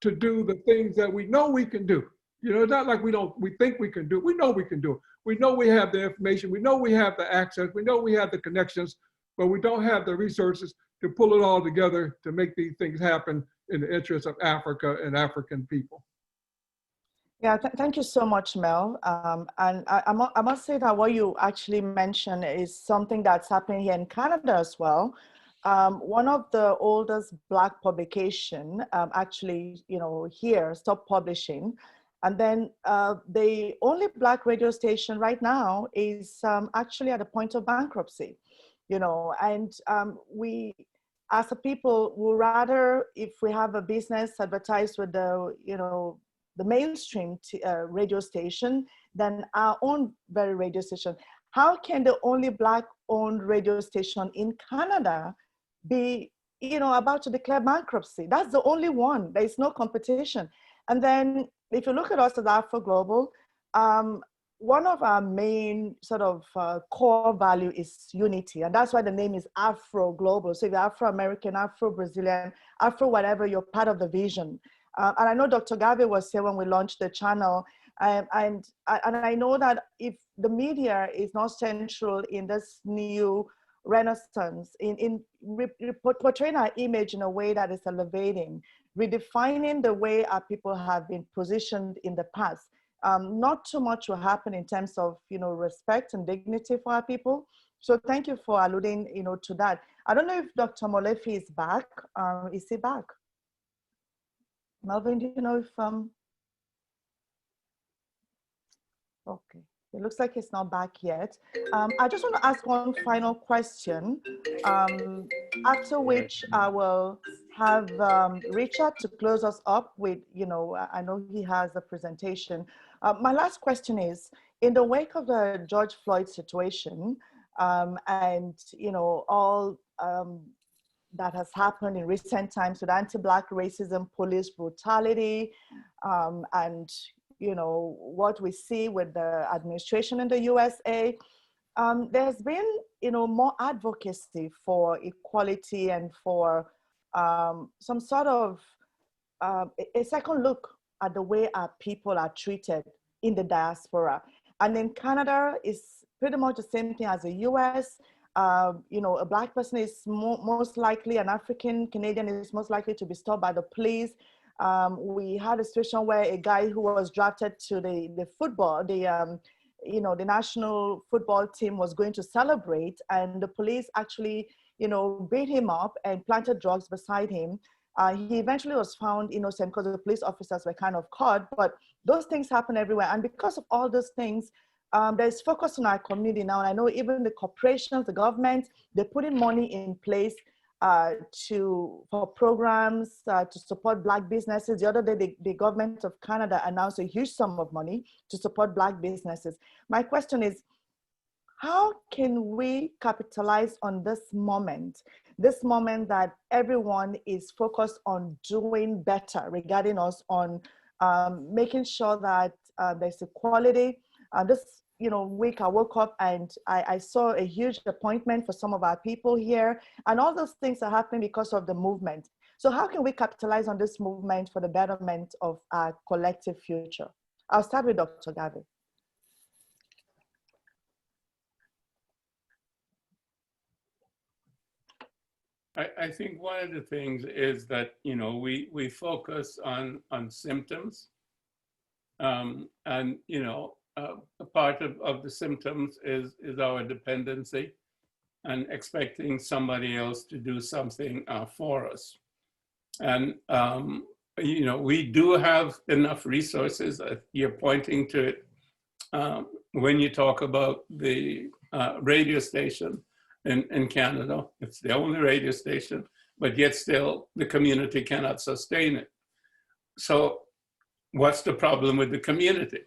to do the things that we know we can do. You know, it's not like we think we can do it. We know we can do it. We know we have the information. We know we have the access. We know we have the connections, but we don't have the resources to pull it all together to make these things happen in the interest of Africa and African people. Yeah, thank you so much, Mel. And I must say that what you actually mentioned is something that's happening here in Canada as well. One of the oldest Black publication actually, here stopped publishing. And then the only Black radio station right now is actually at the point of bankruptcy, and we, as a people, would rather, if we have a business advertised with the mainstream radio station than our own very radio station. How can the only Black-owned radio station in Canada be, about to declare bankruptcy? That's the only one. There is no competition. And then if you look at us as Afro Global, one of our main sort of core value is unity. And that's why the name is Afro Global. So if you're Afro-American, Afro-Brazilian, Afro whatever, you're part of the vision. And I know Dr. Garvey was here when we launched the channel. And I know that if the media is not central in this new renaissance, in portraying our image in a way that is elevating, redefining the way our people have been positioned in the past, not too much will happen in terms of, respect and dignity for our people. So thank you for alluding, to that. I don't know if Dr. Molefi is back. Is he back? Melvin, do you know if, okay, it looks like it's not back yet. I just want to ask one final question, after which I will have Richard to close us up with, I know he has a presentation. My last question is, in the wake of the George Floyd situation, and, all that has happened in recent times with anti-Black racism, police brutality, and what we see with the administration in the USA, there's been more advocacy for equality and for some sort of a second look at the way our people are treated in the diaspora. And in Canada, it's pretty much the same thing as the US. A Black person is most likely, an African Canadian is most likely to be stopped by the police. We had a situation where a guy who was drafted to the football, the national football team was going to celebrate, and the police actually, beat him up and planted drugs beside him. He eventually was found innocent because the police officers were kind of caught, but those things happen everywhere. And because of all those things, there's focus on our community now. And I know even the corporations, the government, they're putting money in place for programs to support Black businesses. The other day, the government of Canada announced a huge sum of money to support Black businesses. My question is, how can we capitalize on this moment that everyone is focused on doing better regarding us, on making sure that there's equality? This week I woke up and I saw a huge appointment for some of our people here, and all those things are happening because of the movement. So how can we capitalize on this movement for the betterment of our collective future? I'll start with Dr. Garvey. I think one of the things is that, we focus on symptoms, and, a part of the symptoms is our dependency and expecting somebody else to do something for us. And, we do have enough resources. You're pointing to it. When you talk about the radio station in Canada, it's the only radio station, but yet still the community cannot sustain it. So what's the problem with the community?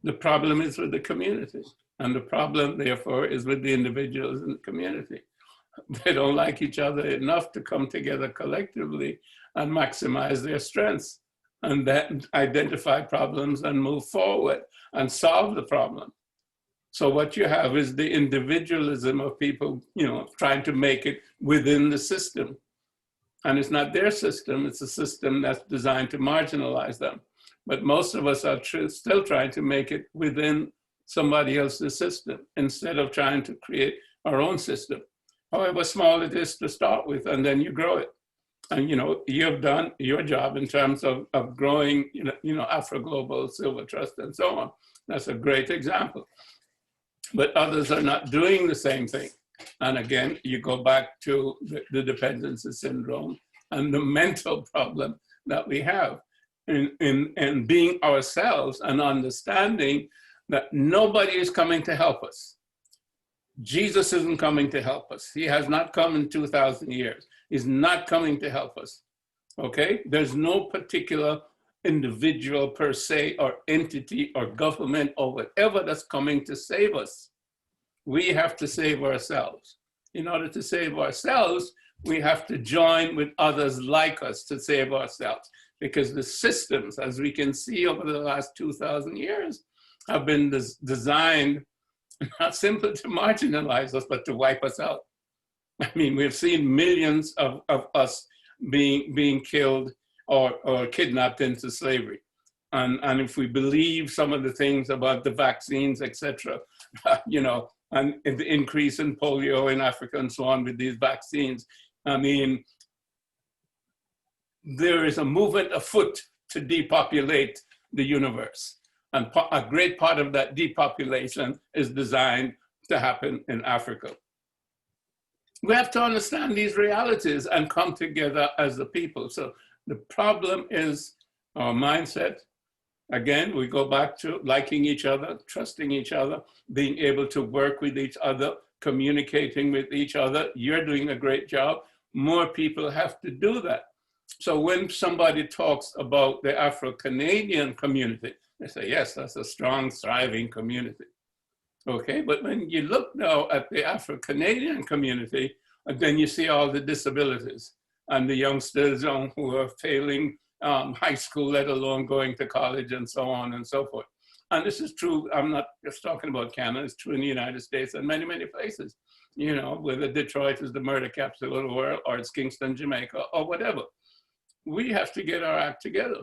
The problem is with the community. And the problem, therefore, is with the individuals in the community. They don't like each other enough to come together collectively and maximize their strengths and then identify problems and move forward and solve the problem. So what you have is the individualism of people, you know, trying to make it within the system. And it's not their system, it's a system that's designed to marginalize them. But most of us are still trying to make it within somebody else's system instead of trying to create our own system, however small it is to start with, and then you grow it. And you know, you've done your job in terms of growing, you know, Afro Global, Silver Trust, and so on. That's a great example. But others are not doing the same thing. And again, you go back to the dependency syndrome and the mental problem that we have in being ourselves and understanding that nobody is coming to help us. Jesus isn't coming to help us. He has not come in 2,000 years. He's not coming to help us, okay? There's no particular individual per se or entity or government or whatever that's coming to save us. We have to save ourselves. In order to save ourselves, we have to join with others like us to save ourselves, because the systems, as we can see over the last 2,000 years, have been designed not simply to marginalize us, but to wipe us out. I mean, we've seen millions of us being killed or kidnapped into slavery. And if we believe some of the things about the vaccines, etc., you know, and the increase in polio in Africa and so on with these vaccines, I mean, there is a movement afoot to depopulate the universe. And a great part of that depopulation is designed to happen in Africa. We have to understand these realities and come together as a people. So the problem is our mindset. Again, we go back to liking each other, trusting each other, being able to work with each other, communicating with each other. You're doing a great job. More people have to do that. So when somebody talks about the Afro-Canadian community, they say, yes, that's a strong, thriving community. Okay, but when you look now at the Afro-Canadian community, then you see all the disabilities and the youngsters who are failing high school, let alone going to college and so on and so forth. And this is true, I'm not just talking about Canada, it's true in the United States and many, many places. You know, whether Detroit is the murder capital of the world or it's Kingston, Jamaica or whatever. We have to get our act together.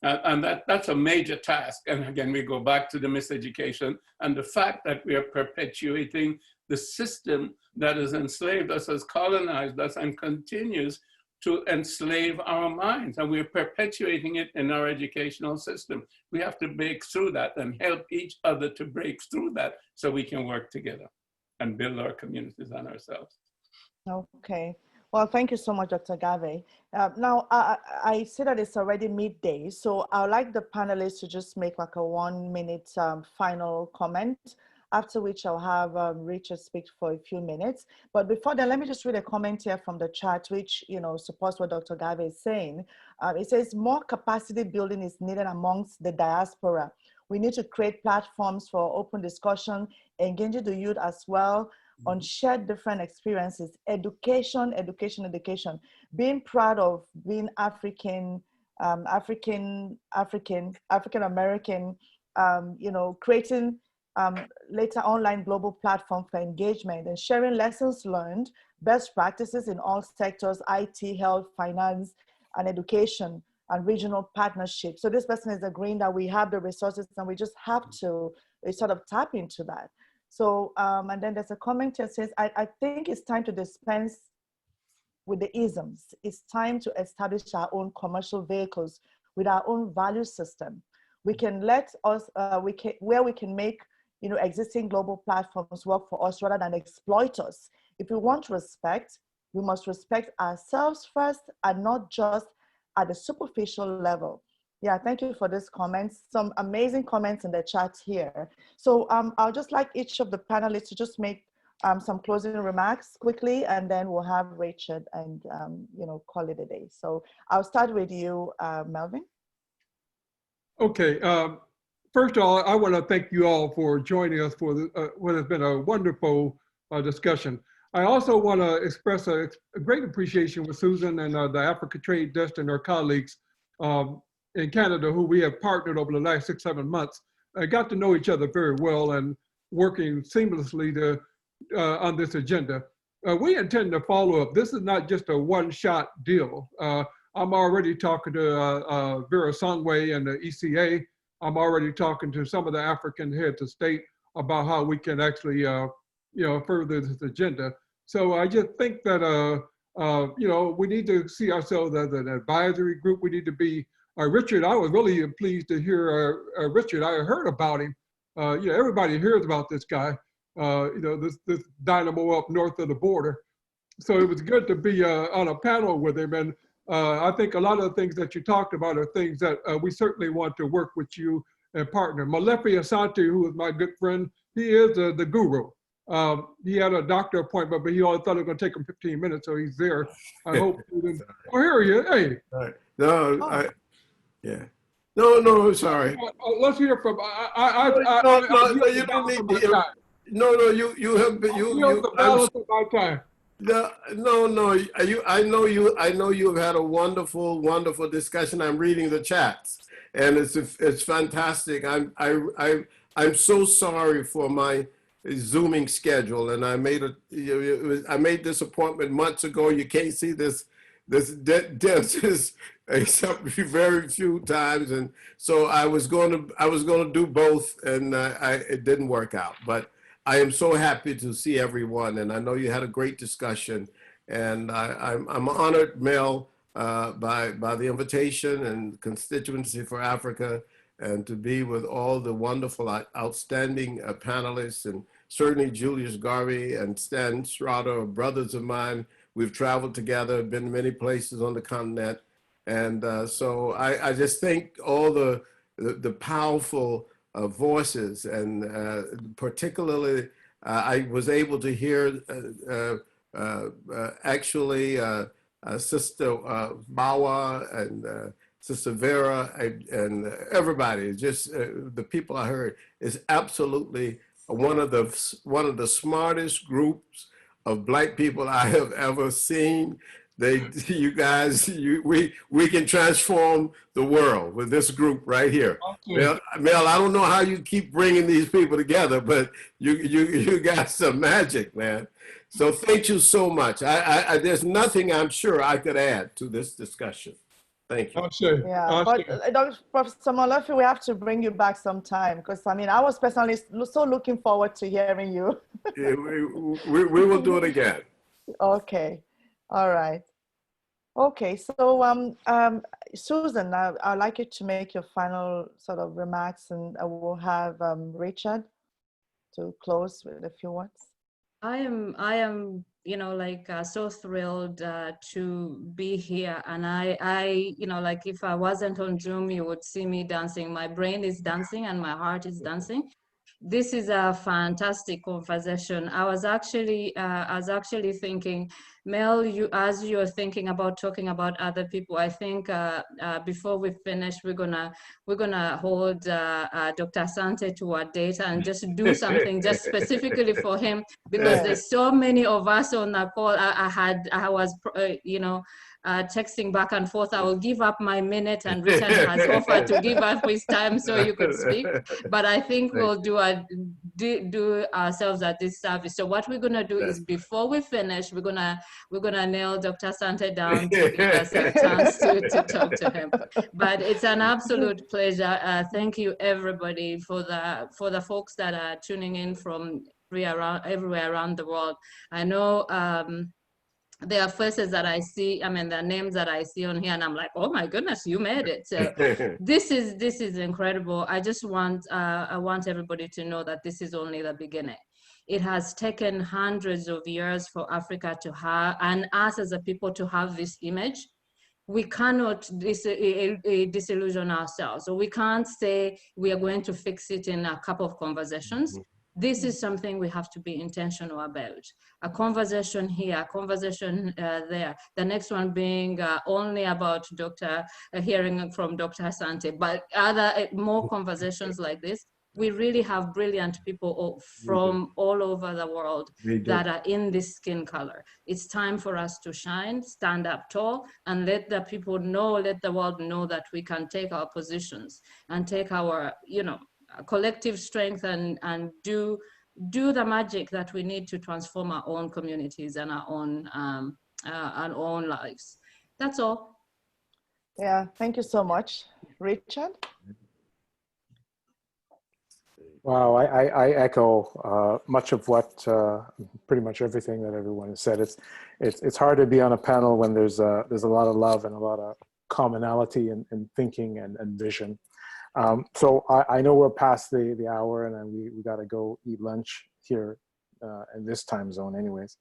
And that's a major task. And again, we go back to the miseducation and the fact that we are perpetuating the system that has enslaved us, has colonized us, and continues to enslave our minds. And we're perpetuating it in our educational system. We have to break through that and help each other to break through that so we can work together and build our communities and ourselves. Okay. Well, thank you so much, Dr. Garvey. Now, I see that it's already midday, so I would like the panelists to just make like a 1-minute final comment, after which I'll have Richard speak for a few minutes. But before that, let me just read a comment here from the chat, which, you know, supports what Dr. Garvey is saying. It says, more capacity building is needed amongst the diaspora. We need to create platforms for open discussion, engaging the youth as well, on shared different experiences, education, being proud of being African, African-American, you know, creating later online global platform for engagement and sharing lessons learned, best practices in all sectors, IT, health, finance, and education, and regional partnerships. So this person is agreeing that we have the resources and we just have to sort of tap into that. So, and then there's a comment that says, I think it's time to dispense with the isms. It's time to establish our own commercial vehicles with our own value system. We can let us, where we can make, you know, existing global platforms work for us rather than exploit us. If we want respect, we must respect ourselves first and not just at the superficial level. Yeah, thank you for these comments. Some amazing comments in the chat here. So I'll just like each of the panelists to just make some closing remarks quickly, and then we'll have Richard and call it a day. So I'll start with you, Melvin. Okay. First of all, I want to thank you all for joining us for what has been a wonderful discussion. I also want to express a great appreciation with Susan and the Africa Trade Desk and our colleagues in Canada, who we have partnered over the last 6-7 months. I got to know each other very well and working seamlessly on this agenda. We intend to follow up. This is not just a one-shot deal. I'm already talking to Vera Songwe and the ECA. I'm already talking to some of the African heads of state about how we can actually, further this agenda. So I just think that, we need to see ourselves as an advisory group. We need to be, Richard, I was really pleased to hear Richard. I heard about him. Everybody hears about this guy, this dynamo up north of the border. So it was good to be on a panel with him. And I think a lot of the things that you talked about are things that we certainly want to work with you and partner. Molefi Asante, who is my good friend, he is the guru. He had a doctor appointment, but he only thought it was going to take him 15 minutes, so he's there. I hope. Oh, here he is. Hey. Right. No, oh. Yeah. No, sorry. Let's hear from. No, you don't need to hear. No, you have been. You the balance of my time. No. I know you've had a wonderful discussion. I'm reading the chats, and it's fantastic. I'm so sorry for my Zooming schedule, and I made this appointment months ago. You can't see this dentist except very few times, and so I was going to do both, and it didn't work out. But I am so happy to see everyone, and I know you had a great discussion, and I'm honored, Mel, by the invitation and Constituency for Africa, and to be with all the wonderful, outstanding panelists, and certainly Julius Garvey and Stan Schrader, brothers of mine. We've traveled together, been to many places on the continent, and so I just think all the powerful voices, and particularly I was able to hear Sister Bawa and Sister Vera and everybody, just the people I heard, is absolutely one of the smartest groups of Black people I have ever seen. You guys, we can transform the world with this group right here. Okay. Mel, I don't know how you keep bringing these people together, but you got some magic, man. So thank you so much. There's nothing I'm sure I could add to this discussion. Thank you. Sure. Yeah, but Professor Molefi, we have to bring you back sometime, because I mean, I was personally so looking forward to hearing you. Yeah, we will do it again. Okay, all right. Okay, so Susan, I'd like you to make your final sort of remarks, and we'll have Richard to close with a few words. I am, so thrilled to be here. And I, if I wasn't on Zoom, you would see me dancing. My brain is dancing and my heart is dancing. This is a fantastic conversation. I was actually thinking, Mel, as you're thinking about talking about other people, I think before we finish, we're gonna hold Dr. Asante to our data and just do something just specifically for him, because there's so many of us on the call. I was texting back and forth. I will give up my minute, and Richard has offered to give up his time so you could speak. But I think we'll do ourselves a disservice. So what we're gonna do is, before we finish, we're gonna nail Dr. Asante down to give us a chance to talk to him. But it's an absolute pleasure. Thank you everybody for the folks that are tuning in from everywhere around the world. I know there are faces that I see, the names that I see on here, and I'm like, oh my goodness, you made it. So this is incredible. I just want, I want everybody to know that this is only the beginning. It has taken hundreds of years for Africa to have, and us as a people to have this image. we cannot disillusion ourselves. So we can't say we are going to fix it in a couple of conversations. This is something we have to be intentional about. A conversation here, a conversation there. The next one being only about hearing from Dr. Asante, but other more conversations like this. We really have brilliant people from all over the world that are in this skin color. It's time for us to shine, stand up tall, and let the people know, let the world know that we can take our positions and take our, collective strength and do the magic that we need to transform our own communities and our own lives. That's all. Yeah, thank you so much. Richard? Wow, I echo much of what, pretty much everything that everyone has said. It's hard to be on a panel when there's a lot of love and a lot of commonality in thinking and vision. So I know we're past the hour, and we got to go eat lunch here in this time zone anyways.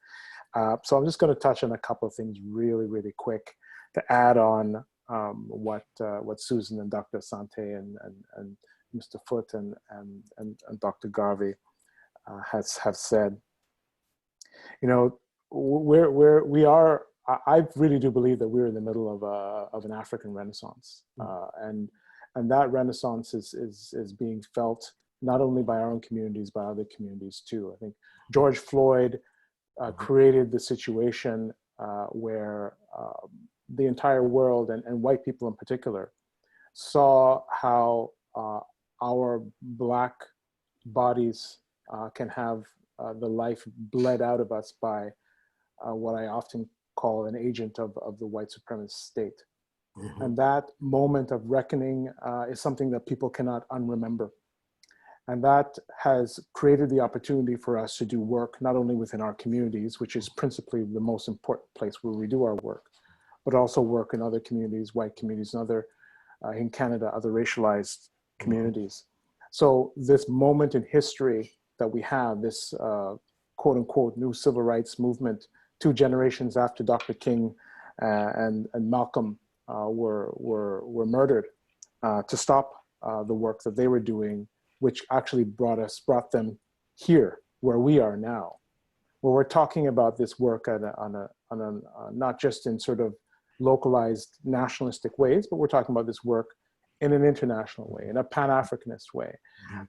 So I'm just going to touch on a couple of things really, really quick to add on what Susan and Dr. Asante and Mr. Foote and Dr. Garvey have said. I really do believe that we're in the middle of an African Renaissance, and that Renaissance is being felt not only by our own communities, by other communities too. I think George Floyd created the situation where the entire world, and white people in particular, saw how our Black bodies can have the life bled out of us by what I often call an agent of the white supremacist state. And that moment of reckoning is something that people cannot unremember. And that has created the opportunity for us to do work, not only within our communities, which is principally the most important place where we do our work, but also work in other communities, white communities, and other, in Canada, other racialized communities. So this moment in history that we have, this quote unquote new civil rights movement, 2 generations after Dr. King and Malcolm were murdered, to stop the work that they were doing, which actually brought them here where we are now, where we're talking about this work not just in sort of localized nationalistic ways, but we're talking about this work in an international way, in a Pan-Africanist way,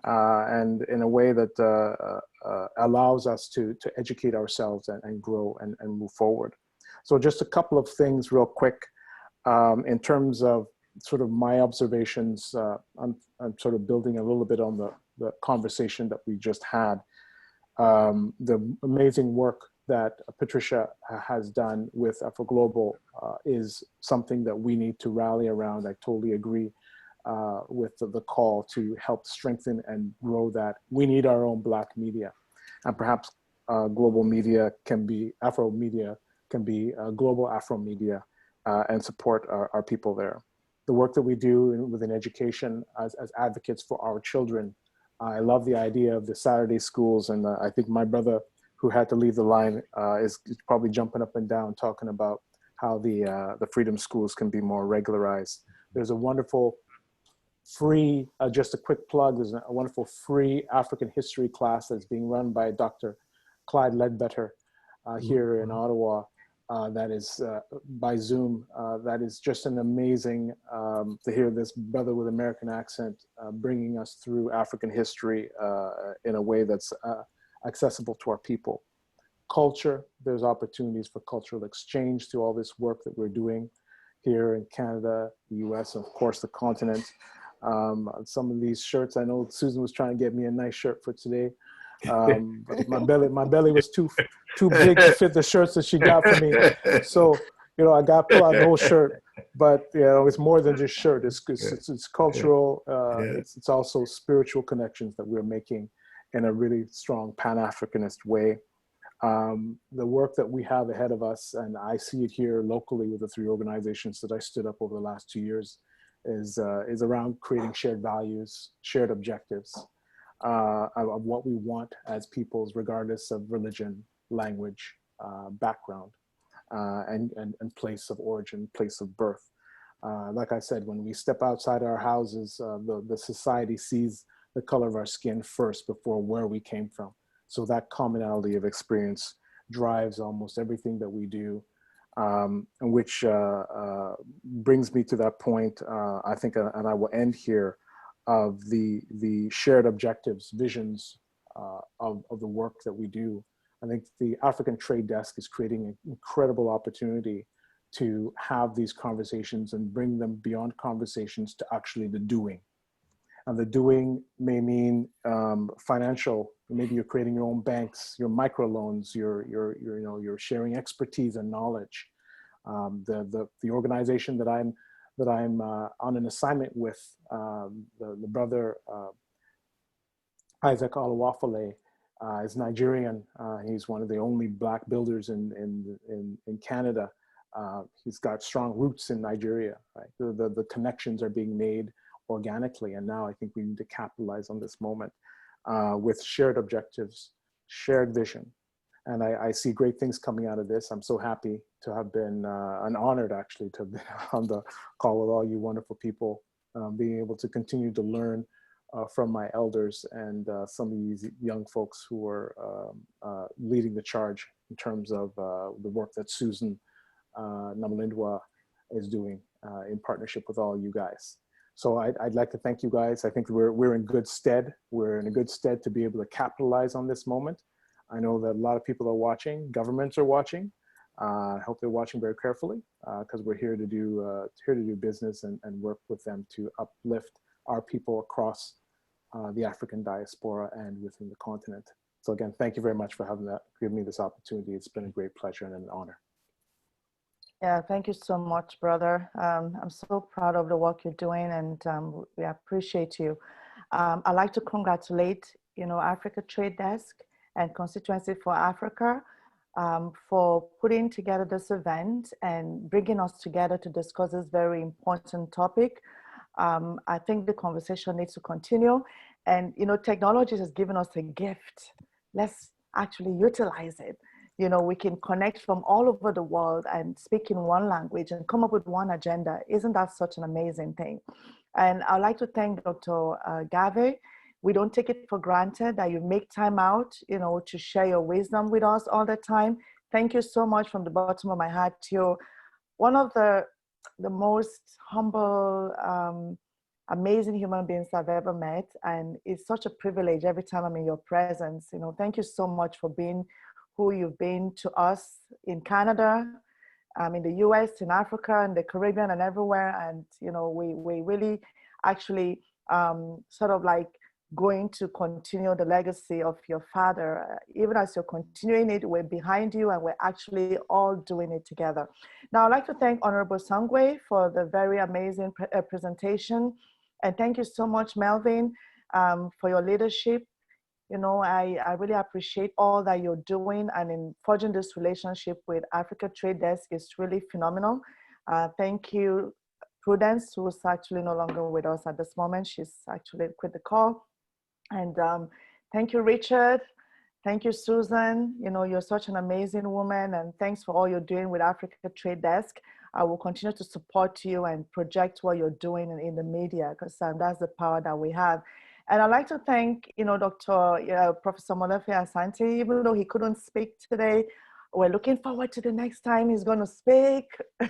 and in a way that allows us to educate ourselves and grow and move forward. So just a couple of things real quick in terms of sort of my observations. I'm sort of building a little bit on the conversation that we just had. The amazing work that Patricia has done with Afro Global is something that we need to rally around. I totally agree with the call to help strengthen and grow that. We need our own Black media, and perhaps global media can be, Afro media can be global Afro media, and support our people there. The work that we do within education as advocates for our children. I love the idea of the Saturday schools, and I think my brother, who had to leave the line, is probably jumping up and down talking about how the freedom schools can be more regularized. There's a wonderful free, just a quick plug, there's a wonderful free African history class that's being run by Dr. Clyde Ledbetter here in Ottawa, that is by Zoom. That is just an amazing to hear this brother with American accent bringing us through African history in a way that's accessible to our people. Culture, there's opportunities for cultural exchange through all this work that we're doing here in Canada, the US, and of course the continent. Some of these shirts, I know Susan was trying to get me a nice shirt for today. But my belly was too big to fit the shirts that she got for me. So, I got to pull out the whole shirt, but it's more than just shirt. It's cultural. It's also spiritual connections that we're making in a really strong Pan-Africanist way. The work that we have ahead of us, and I see it here locally with the 3 organizations that I stood up over the last 2 years, is around creating shared values, shared objectives of what we want as peoples, regardless of religion, language, background. and place of origin, place of birth. Like I said, when we step outside our houses, the society sees the color of our skin first before where we came from. So that commonality of experience drives almost everything that we do, which brings me to that point, I think, and I will end here, of the shared objectives, visions of the work that we do. I think the African Trade Desk is creating an incredible opportunity to have these conversations and bring them beyond conversations to actually the doing. And the doing may mean financial. Maybe you're creating your own banks, your microloans, you're sharing expertise and knowledge. The organization that I'm on an assignment with, the brother Isaac Olawafale, is Nigerian. He's one of the only Black builders in Canada. He's got strong roots in Nigeria. Right? The connections are being made organically, and now I think we need to capitalize on this moment with shared objectives, shared vision. And I see great things coming out of this. I'm so happy to have been, and honored actually, to have been on the call with all you wonderful people, being able to continue to learn from my elders and some of these young folks who are leading the charge in terms of the work that Susan Namolindwa is doing in partnership with all you guys. So I'd like to thank you guys. I think we're in good stead. We're in a good stead to be able to capitalize on this moment. I know that a lot of people are watching, governments are watching. I hope they're watching very carefully because we're here to do business and work with them to uplift our people across the African diaspora and within the continent. So again, thank you very much for giving me this opportunity. It's been a great pleasure and an honor. Yeah, thank you so much, brother. I'm so proud of the work you're doing, and we appreciate you. I'd like to congratulate, Africa Trade Desk and Constituency for Africa for putting together this event and bringing us together to discuss this very important topic. I think the conversation needs to continue, and technology has given us a gift. Let's actually utilize it. We can connect from all over the world and speak in one language and come up with one agenda. Isn't that such an amazing thing? And I'd like to thank Dr. Gave. We don't take it for granted that you make time out, to share your wisdom with us all the time. Thank you so much from the bottom of my heart. You're one of the most humble, amazing human beings I've ever met. And it's such a privilege every time I'm in your presence. Thank you so much for being who you've been to us in Canada, in the US, in Africa, in the Caribbean, and everywhere. And, we really actually sort of like going to continue the legacy of your father. Even as you're continuing it, we're behind you, and we're actually all doing it together. Now, I'd like to thank Honorable Sangwe for the very amazing presentation. And thank you so much, Melvin, for your leadership. I really appreciate all that you're doing, and in forging this relationship with Africa Trade Desk is really phenomenal. Thank you, Prudence, who's actually no longer with us at this moment. She's actually quit the call. And thank you, Richard. Thank you, Susan. You're such an amazing woman, and thanks for all you're doing with Africa Trade Desk. I will continue to support you and project what you're doing in the media, because that's the power that we have. And I'd like to thank, Professor Molefe Asante, even though he couldn't speak today. We're looking forward to the next time he's going to speak.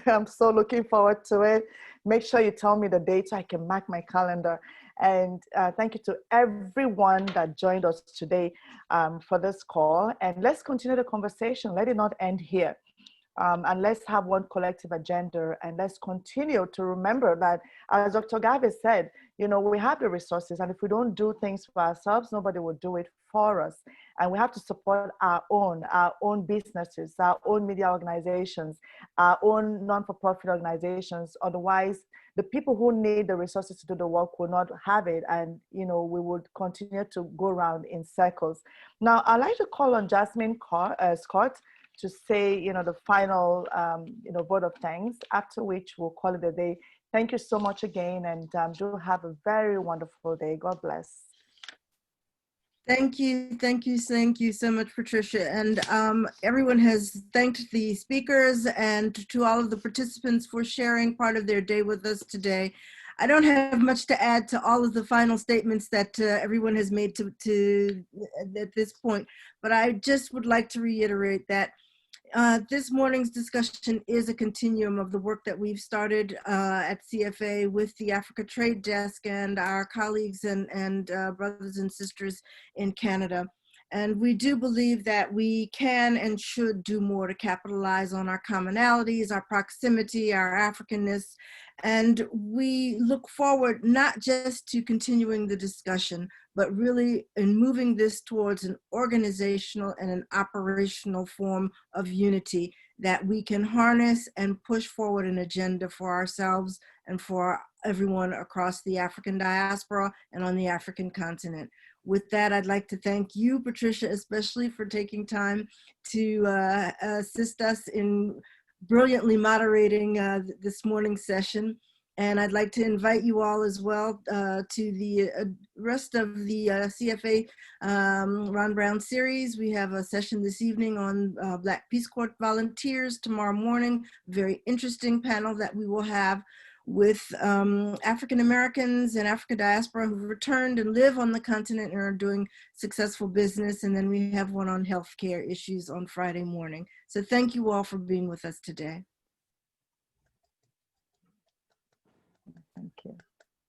I'm so looking forward to it. Make sure you tell me the date so I can mark my calendar. And thank you to everyone that joined us today for this call. And let's continue the conversation. Let it not end here. And let's have one collective agenda, and let's continue to remember that, as Dr. Gabe said, we have the resources, and if we don't do things for ourselves, nobody will do it for us. And we have to support our own businesses, our own media organizations, our own non-for-profit organizations. Otherwise, the people who need the resources to do the work will not have it, and we would continue to go around in circles. Now, I'd like to call on Jasmine Scott to say, the final, vote of thanks, after which we'll call it a day. Thank you so much again, and do have a very wonderful day. God bless. Thank you so much, Patricia. And everyone has thanked the speakers and to all of the participants for sharing part of their day with us today. I don't have much to add to all of the final statements that everyone has made at this point, but I just would like to reiterate that this morning's discussion is a continuum of the work that we've started at CFA with the Africa Trade Desk and our colleagues and brothers and sisters in Canada. And we do believe that we can and should do more to capitalize on our commonalities, our proximity, our Africanness. And we look forward not just to continuing the discussion, but really in moving this towards an organizational and an operational form of unity that we can harness and push forward an agenda for ourselves and for everyone across the African diaspora and on the African continent. With that, I'd like to thank you, Patricia, especially for taking time to assist us in brilliantly moderating this morning's session. And I'd like to invite you all as well to the rest of the CFA Ron Brown series. We have a session this evening on Black Peace Corps volunteers tomorrow morning. Very interesting panel that we will have with African Americans and African diaspora who've returned and live on the continent and are doing successful business. And then we have one on healthcare issues on Friday morning. So thank you all for being with us today.